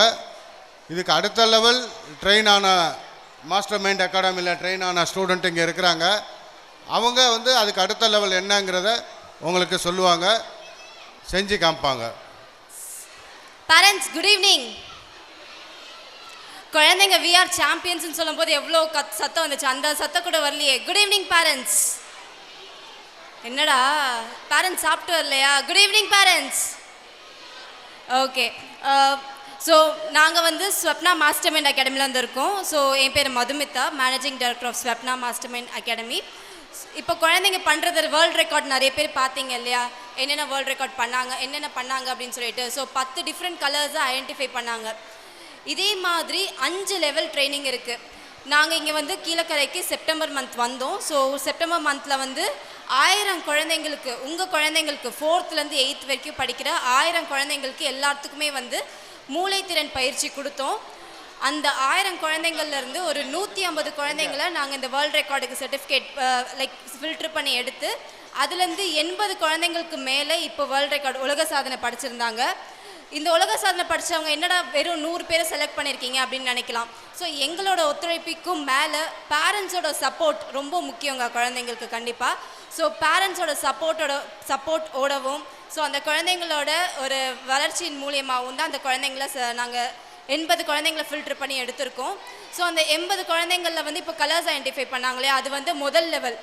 இதுக்கு அடுத்த லெவல் ட்ரெயின் ஆன மாஸ்டர் மைண்ட் அகாடமியில் ட்ரெயின் ஆன ஸ்டூடெண்ட் இங்கே இருக்கிறாங்க. அவங்க வந்து அதுக்கு அடுத்த லெவல் என்னங்கிறத உங்களுக்கு சொல்லுவாங்க, செஞ்சு காமிப்பாங்க. Parents good evening. குழந்தைங்க வி ஆர் சாம்பியன்ஸ்னு சொல்லும்போது எவ்வளோ சத்தம் வந்துச்சு, அந்த சத்தம் கூட வரலையே. Good evening parents. என்னடா பேரண்ட்ஸ் சாப்பிட்டு வரலையா? Good evening parents. Okay, so நாங்கள் வந்து ஸ்வப்னா மாஸ்டர் மைண்ட் அகாடமியில் இருக்கோம். ஸோ என் பேர் Madhumita, managing director of Swapna master mind academy. இப்போ குழந்தைங்க பண்ணுறது வேர்ல்டு ரெக்கார்ட் நிறைய பேர் பார்த்தீங்க இல்லையா, என்னென்ன வேர்ல்டு ரெக்கார்ட் பண்ணாங்க, என்னென்ன பண்ணாங்க அப்படின்னு சொல்லிட்டு. ஸோ 10 டிஃப்ரெண்ட் கலர்ஸை ஐடென்டிஃபை பண்ணாங்க. இதே மாதிரி 5 லெவல் ட்ரைனிங் இருக்குது. நாங்கள் இங்கே வந்து கீழக்கரைக்கு செப்டம்பர் மந்த் வந்தோம். ஸோ செப்டம்பர் மந்தில் வந்து 1000 குழந்தைங்களுக்கு, உங்கள் குழந்தைங்களுக்கு 4th-லேருந்து 8th வரைக்கும் படிக்கிற 1000 குழந்தைங்களுக்கு எல்லாத்துக்குமே வந்து மூளைத்திறன் பயிற்சி கொடுத்தோம். அந்த 1000 குழந்தைங்கள்லேருந்து ஒரு 150 குழந்தைங்களை நாங்கள் இந்த வேர்ல்டு ரெக்கார்டுக்கு சர்டிஃபிகேட் ஃபில்ட்ரு பண்ணி எடுத்து, அதுலேருந்து 80 குழந்தைங்களுக்கு மேலே இப்போ வேர்ல்டு ரெக்கார்டு உலக சாதனை படிச்சிருந்தாங்க. இந்த உலக சாதனை படித்தவங்க என்னடா வெறும் 100 பேரை செலக்ட் பண்ணியிருக்கீங்க அப்படின்னு நினைக்கலாம். ஸோ எங்களோட ஒத்துழைப்புக்கும் மேலே பேரண்ட்ஸோட சப்போர்ட் ரொம்ப முக்கியங்க குழந்தைங்களுக்கு கண்டிப்பாக. ஸோ பேரண்ட்ஸோட சப்போர்ட்டோடவும் ஸோ அந்த குழந்தைங்களோட ஒரு வளர்ச்சியின் மூலியமாகவும் தான் அந்த குழந்தைங்கள நாங்கள் 80 குழந்தைங்கள ஃபில்டர் பண்ணி எடுத்திருக்கோம். ஸோ அந்த 80 குழந்தைங்களில் வந்து இப்போ கலர்ஸ் ஐடென்டிஃபை பண்ணாங்களே, அது வந்து முதல் லெவல்.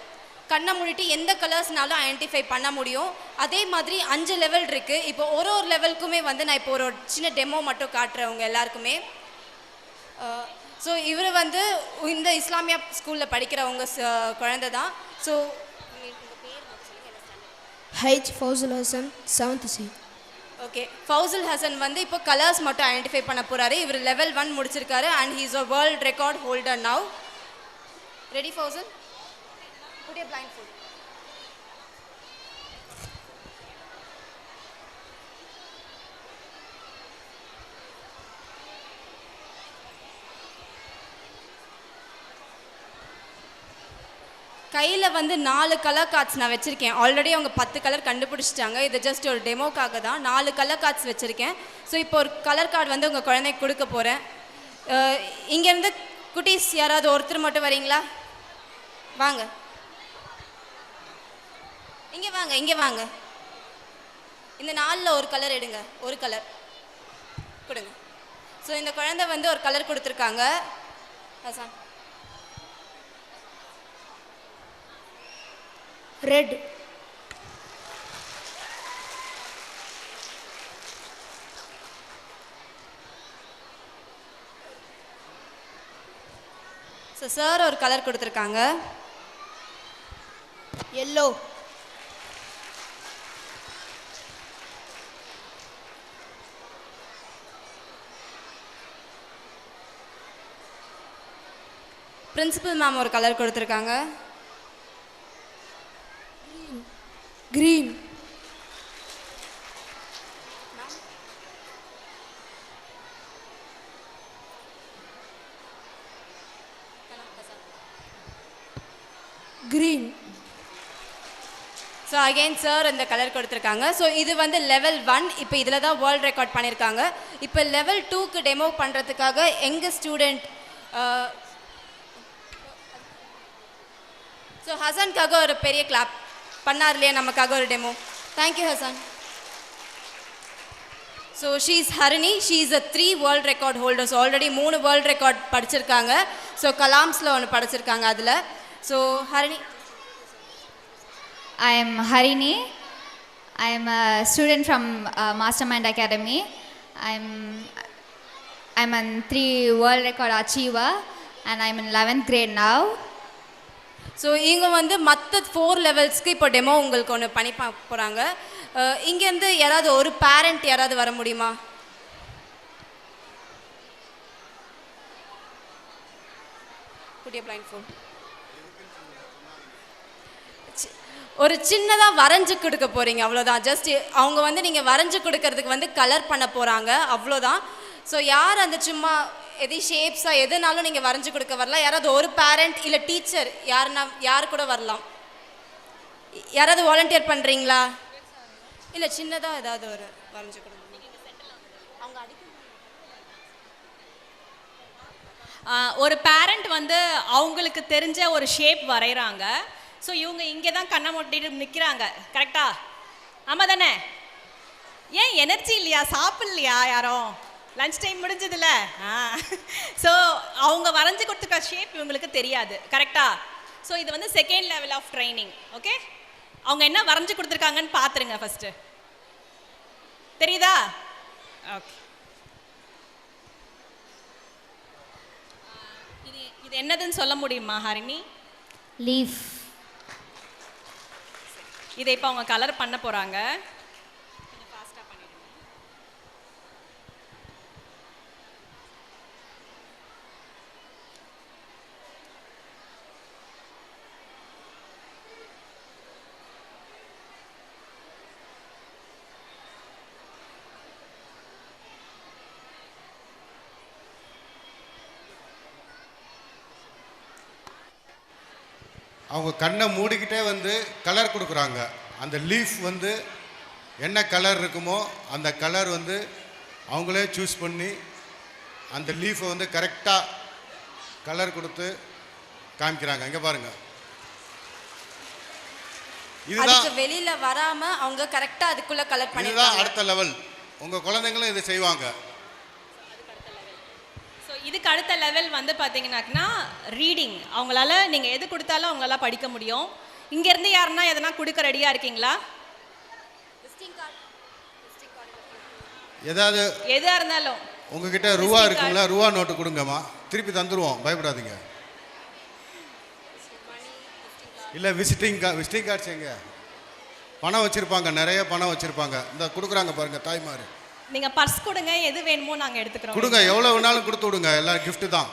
கண்ணை மூடிட்டு எந்த கலர்ஸ்னாலும் ஐடென்டிஃபை பண்ண முடியும். அதே மாதிரி 5 லெவல் இருக்குது. இப்போ ஒரு லெவலுக்குமே வந்து நான் இப்போ ஒரு சின்ன டெமோ மட்டும் காட்டுறவங்க எல்லாருக்குமே. ஸோ இவர் வந்து இந்த இஸ்லாமியா ஸ்கூலில் படிக்கிறவங்க குழந்தை தான். So H. Fawzul Hassan, 7th C. Okay, Fawzul Hassan வந்து இப்போ கலர்ஸ் மட்டும் ஐடென்டிஃபை பண்ண போகிறாரு. இவர் லெவல் 1 முடிச்சிருக்காரு and he is a world record holder now. Ready Fausul? Put your blindfold. கையில் வந்து 4 கலர் கார்ட்ஸ் நான் வச்சுருக்கேன். ஆல்ரெடி அவங்க 10 கலர் கண்டுபிடிச்சிட்டாங்க. இது ஜஸ்ட் ஒரு டெமோக்காக தான் 4 கலர் கார்ட்ஸ் வச்சுருக்கேன். ஸோ இப்போ ஒரு கலர் கார்டு வந்து உங்கள் குழந்தைக்கு கொடுக்க போகிறேன். இங்கேருந்து குட்டீஸ் யாராவது ஒருத்தர் மட்டும் வரீங்களா? வாங்க. இங்கே வாங்க. இந்த 4ல் ஒரு கலர் எடுங்க, ஒரு கலர் கொடுங்க. ஸோ இந்த குழந்தை வந்து ஒரு கலர் கொடுத்துருக்காங்க. ஹசான் Red. ஸோ சார் ஒரு கலர் கொடுத்துருக்காங்க. Yellow. பிரின்சிபல் மேம் ஒரு கலர் கொடுத்துருக்காங்க. Green. Green. So again sir இந்த கலர் கொடுத்துருக்காங்க. ஸோ இது வந்து லெவல் 1. இப்போ இதில் தான் வேர்ல்ட் ரெக்கார்ட் பண்ணியிருக்காங்க. இப்போ லெவல் 2க்கு டெமோ பண்ணுறதுக்காக எங்கள் ஸ்டூடெண்ட் ஸோ ஹசனுக்காக ஒரு பெரிய கிளாப் பண்ணார் இல்லையா நமக்காக ஒரு demo. Thank you Hassan. So she is Harini. She is 3 world record holders. Already 3 world record படிச்சிருக்காங்க. ஸோ கலாம்ஸில் ஒன்று படிச்சிருக்காங்க அதில். So Harini. I am Harini. I am a student from Mastermind Academy. I'm an 3 world record achiever and I'm in 11th grade now. So இவங்க வந்து மற்ற 4 லெவல்ஸ்க்கு இப்போ டெமோ உங்களுக்கு ஒன்று பண்ணி பார்க்க போகிறாங்க. இங்கேருந்து யாராவது ஒரு பேரண்ட் யாராவது வர முடியுமா? புதிய பிளைண்ட் ஃபோன் ஒரு சின்னதாக வரைஞ்சி கொடுக்க போகிறீங்க, அவ்வளோதான். ஜஸ்ட் அவங்க வந்து நீங்கள் வரைஞ்சி கொடுக்கறதுக்கு வந்து கலர் பண்ண போகிறாங்க, அவ்வளோதான். ஸோ யார் அந்த சும்மா எது ஷேப்ஸாக எதுனாலும் நீங்கள் வரைஞ்சி கொடுக்க வரலாம். யாராவது ஒரு பேரண்ட் இல்லை டீச்சர் யார் கூட வரலாம். யாராவது வாலண்டியர் பண்ணுறீங்களா? இல்லை சின்னதாக ஏதாவது ஒரு வரைஞ்சி கொடுங்க. ஒரு பேரண்ட் வந்து அவங்களுக்கு தெரிஞ்ச ஒரு ஷேப் வரைகிறாங்க. ஸோ இவங்க இங்கே தான் கண்ணை மூட்டிட்டு நிற்கிறாங்க. கரெக்டா? ஆமாம் தானே? ஏன் எனர்ஜி இல்லையா? சாப்பிட்லையா யாரும்? Lunch time முடிஞ்சதில்ல. ஸோ அவங்க வரைஞ்சி கொடுத்துருக்க ஷேப் இவங்களுக்கு தெரியாது. கரெக்டா? ஸோ இது வந்து second level of training. Okay, அவங்க என்ன வரைஞ்சி கொடுத்துருக்காங்கன்னு பார்த்துருங்க ஃபஸ்ட்டு. தெரியுதா? ஓகே, இது என்னதுன்னு சொல்ல முடியுமா ஹரிணி? Leaf. இதை இப்போ அவங்க கலர் பண்ண போகிறாங்க. அவங்க கண்ணை மூடிக்கிட்டே வந்து கலர் கொடுக்குறாங்க. அந்த லீஃப் வந்து என்ன கலர் இருக்குமோ அந்த கலர் வந்து அவங்களே சூஸ் பண்ணி அந்த லீஃபை வந்து கரெக்டாக கலர் கொடுத்து காமிக்கிறாங்க. இங்கே பாருங்க, இதுதான் வெளியில வராம அவங்க கரெக்டா அதுக்குள்ள கலர் பண்ணிருக்காங்க. இதுதான் அடுத்த லெவல். உங்க குழந்தைங்களும் இதை செய்வாங்க. இதுக்கு அடுத்த லெவல் வந்து பார்த்தீங்கன்னாக்குனா ரீடிங். அவங்களால நீங்கள் எது கொடுத்தாலும் அவங்களால படிக்க முடியும். இங்கேருந்து யாருன்னா எதனா கொடுக்க ரெடியாக இருக்கீங்களா? ஏதாவது எதாக இருந்தாலும் உங்ககிட்ட ரூபா இருக்குங்களா? ரூபா நோட்டு கொடுங்கம்மா, திருப்பி தந்துடுவோம், பயப்படாதீங்க. இல்லை விசிட்டிங் கார்ட்ஸ் எங்க? பணம் வச்சுருப்பாங்க, நிறைய பணம் வச்சுருப்பாங்க. இந்த கொடுக்குறாங்க பாருங்கள் தாய்மார். நீங்கள் பர்ஸ் கொடுங்க, எது வேணுமோ நாங்கள் எடுத்துக்கிறோம். கொடுங்க, எவ்வளோ வேணாலும் கொடுத்து விடுங்க, எல்லாம் கிஃப்ட்டு தான்.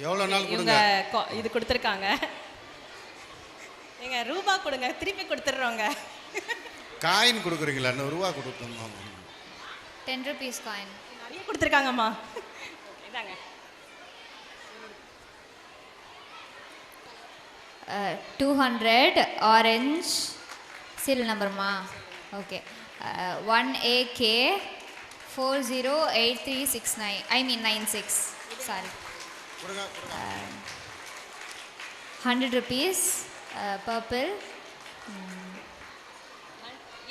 எவ்வளோ நாள் கொடுங்க. இது கொடுத்துருக்காங்க. எங்க ரூபா கொடுங்க, திருப்பி கொடுத்துட்றோங்க. காயின் கொடுக்குறீங்களா? இன்னும் ரூபா கொடுத்தோம்மா. 10 rupees coin. நிறைய கொடுத்துருக்காங்கம்மா. இதாங்க 200 orange serial number ma. Okay, 1AK 408369. I mean 96. Sorry. 100 rupees. Purple.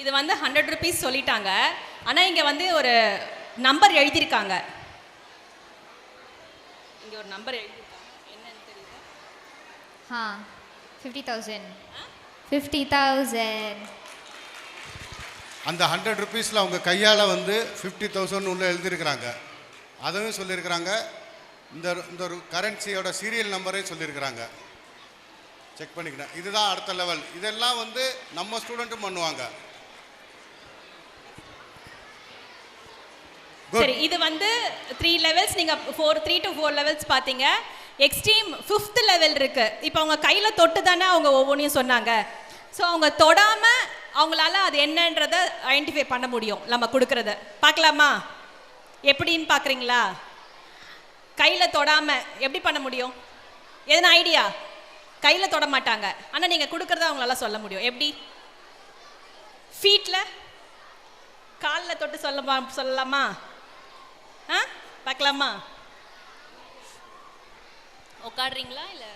இது வந்து 100 ருபீஸ் சொல்லிட்டாங்க. ஆனால் இங்கே வந்து ஒரு நம்பர் எழுதியிருக்காங்க. இங்கே ஒரு நம்பர் எழுதியிருக்காங்க. என்னன்னு தெரியுது? 50,000. 50,000. அந்த 100 ருபீஸில் அவங்க கையால் வந்து 50,000 உள்ள எழுதியிருக்கிறாங்க. அதுவும் சொல்லியிருக்கிறாங்க. இந்த கரன்சியோட சீரியல் நம்பரே சொல்லியிருக்கிறாங்க. செக் பண்ணிக்கிட்டேன். இதுதான் அடுத்த லெவல். இதெல்லாம் வந்து நம்ம ஸ்டூடெண்ட்டும் பண்ணுவாங்க. சரி, இது வந்து 3 லெவல்ஸ். நீங்கள் 3 to 4 லெவல்ஸ் பார்த்தீங்க. எக்ஸ்ட்ரீம் 5th லெவல் இருக்கு. இப்போ அவங்க கையில் தொட்டு தானே அவங்க ஒவ்வொன்றையும் சொன்னாங்க. ஸோ அவங்க தொடாமல் அவங்களால அது என்னன்றதை ஐடென்டிஃபை பண்ண முடியும் நம்ம கொடுக்குறத. பார்க்கலாமா? எப்படின்னு பார்க்குறீங்களா? கையில் தொடாமல் எப்படி பண்ண முடியும்? எதனா ஐடியா? கையில் தொட மாட்டாங்க, ஆனால் நீங்கள் கொடுக்குறத அவங்களால சொல்ல முடியும். எப்படி? ஃபீட்டில், காலில் தொட்டு சொல்லலாமா? பார்க்கலாமா? உட்காடுறீங்களா? இல்லை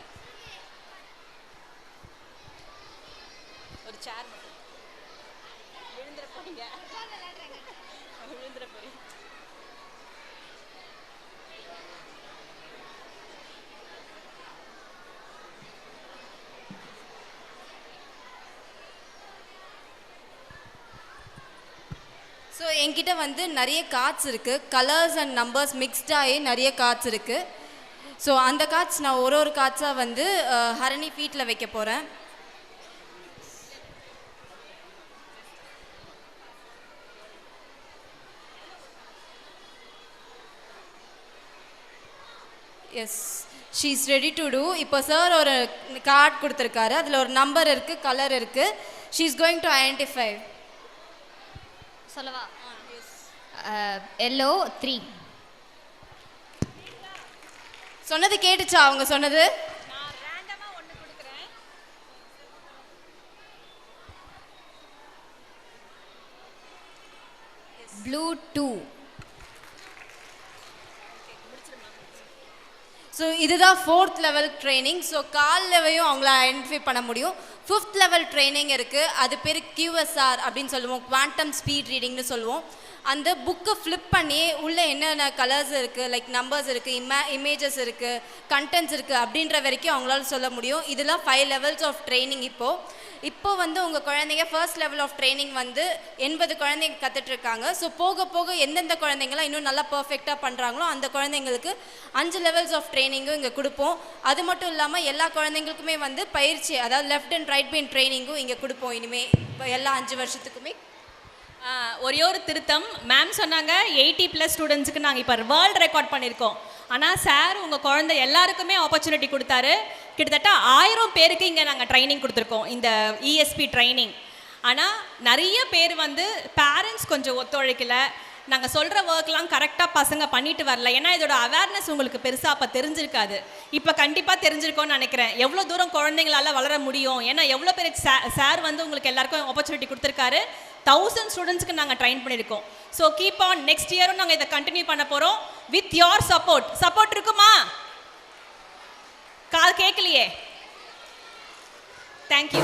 ஒரு சேர் மட்டும். விழுந்துற போறீங்க. விழுந்துற போறீங்க. ஸோ என்கிட்ட வந்து நிறைய கார்ட்ஸ் இருக்குது. கலர்ஸ் அண்ட் நம்பர்ஸ் மிக்ஸ்டாகி நிறைய கார்ட்ஸ் இருக்குது. ஸோ அந்த கார்ட்ஸ் நான் ஒரு கார்ட்ஸாக வந்து ஹரணி ஃபீட்டில் வைக்க போகிறேன். Yes, she is ready to do. இப்போ சார் ஒரு கார்டு கொடுத்துருக்காரு. அதில் ஒரு நம்பர் இருக்குது, கலர் இருக்குது. She is going to identify. சொல்லவா? yellow 3. சொன்னது கேட்டுச்சா? அவங்க சொன்னது நான் ரேண்டமா ஒன்னு கொடுக்கிறேன். blue 2. ஸோ இதுதான் 4th லெவல் ட்ரைனிங். ஸோ கால்லவையும் அவங்கள ஐடென்டிஃபை பண்ண முடியும். 5th லெவல் ட்ரைனிங் இருக்குது. அது பேர் QSR அப்படின்னு சொல்லுவோம், குவாண்டம் ஸ்பீட் ரீடிங்னு சொல்லுவோம். அந்த புக்கை ஃப்ளிப் பண்ணி உள்ளே என்னென்ன கலர்ஸ் இருக்குது, லைக் நம்பர்ஸ் இருக்குது, இமேஜஸ் இருக்குது, கண்டென்ட்ஸ் இருக்குது அப்படின்ற வரைக்கும் அவங்களால சொல்ல முடியும். இதெல்லாம் 5 லெவல்ஸ் ஆஃப் ட்ரைனிங். இப்போ வந்து உங்கள் குழந்தைங்க ஃபர்ஸ்ட் லெவல் ஆஃப் ட்ரைனிங் வந்து 80 குழந்தைங்க கற்றுட்ருக்காங்க. ஸோ போக போக எந்தெந்த குழந்தைங்களாம் இன்னும் நல்லா பர்ஃபெக்டாக பண்ணுறாங்களோ அந்த குழந்தைங்களுக்கு 5 லெவல்ஸ் ஆஃப் ட்ரைனிங்கும் இங்கே கொடுப்போம். அது மட்டும் இல்லாமல் எல்லா குழந்தைங்களுக்குமே வந்து பயிற்சி, அதாவது லெஃப்ட் அண்ட் ரைட் பெயின் ட்ரைனிங்கும் இங்கே கொடுப்போம் இனிமேல் எல்லா 5 வருஷத்துக்குமே. ஒரே ஒரு திருத்தம். மேம் சொன்னாங்க 80+ ஸ்டூடெண்ட்ஸுக்கு நாங்கள் இப்போ வேர்ல்டு ரெக்கார்ட் பண்ணியிருக்கோம். ஆனால் சார் உங்கள் குழந்தை எல்லாருக்குமே ஆப்பர்ச்சுனிட்டி கொடுத்தாரு. கிட்டத்தட்ட 1000 பேருக்கு இங்கே நாங்கள் ட்ரைனிங் கொடுத்துருக்கோம், இந்த ESP ட்ரைனிங். ஆனால் நிறைய பேர் வந்து பேரண்ட்ஸ் கொஞ்சம் ஒத்துழைக்கலை. நாங்கள் சொல்கிற ஒர்க்லாம் கரெக்டாக பசங்க பண்ணிட்டு வரல. ஏன்னா இதோட அவேர்னஸ் உங்களுக்கு பெருசாக அப்போ தெரிஞ்சிருக்காது. இப்போ கண்டிப்பாக தெரிஞ்சிருக்கோன்னு நினைக்கிறேன். எவ்வளோ தூரம் குழந்தைங்களால வளர முடியும். ஏன்னா எவ்வளோ பேர் சார் வந்து உங்களுக்கு எல்லாருக்கும் ஆப்பர்ச்சுனிட்டி கொடுத்துருக்காரு. 1000 ஸ்டூடெண்ட்ஸ்க்கு நாங்கள் ட்ரைன் பண்ணியிருக்கோம். So keep on. நெக்ஸ்ட் இயரும் நாங்கள் இதை கண்டினியூ பண்ண போகிறோம் வித் யோர் சப்போர்ட் இருக்குமா? கால் கேட்கலையே. தேங்க்யூ.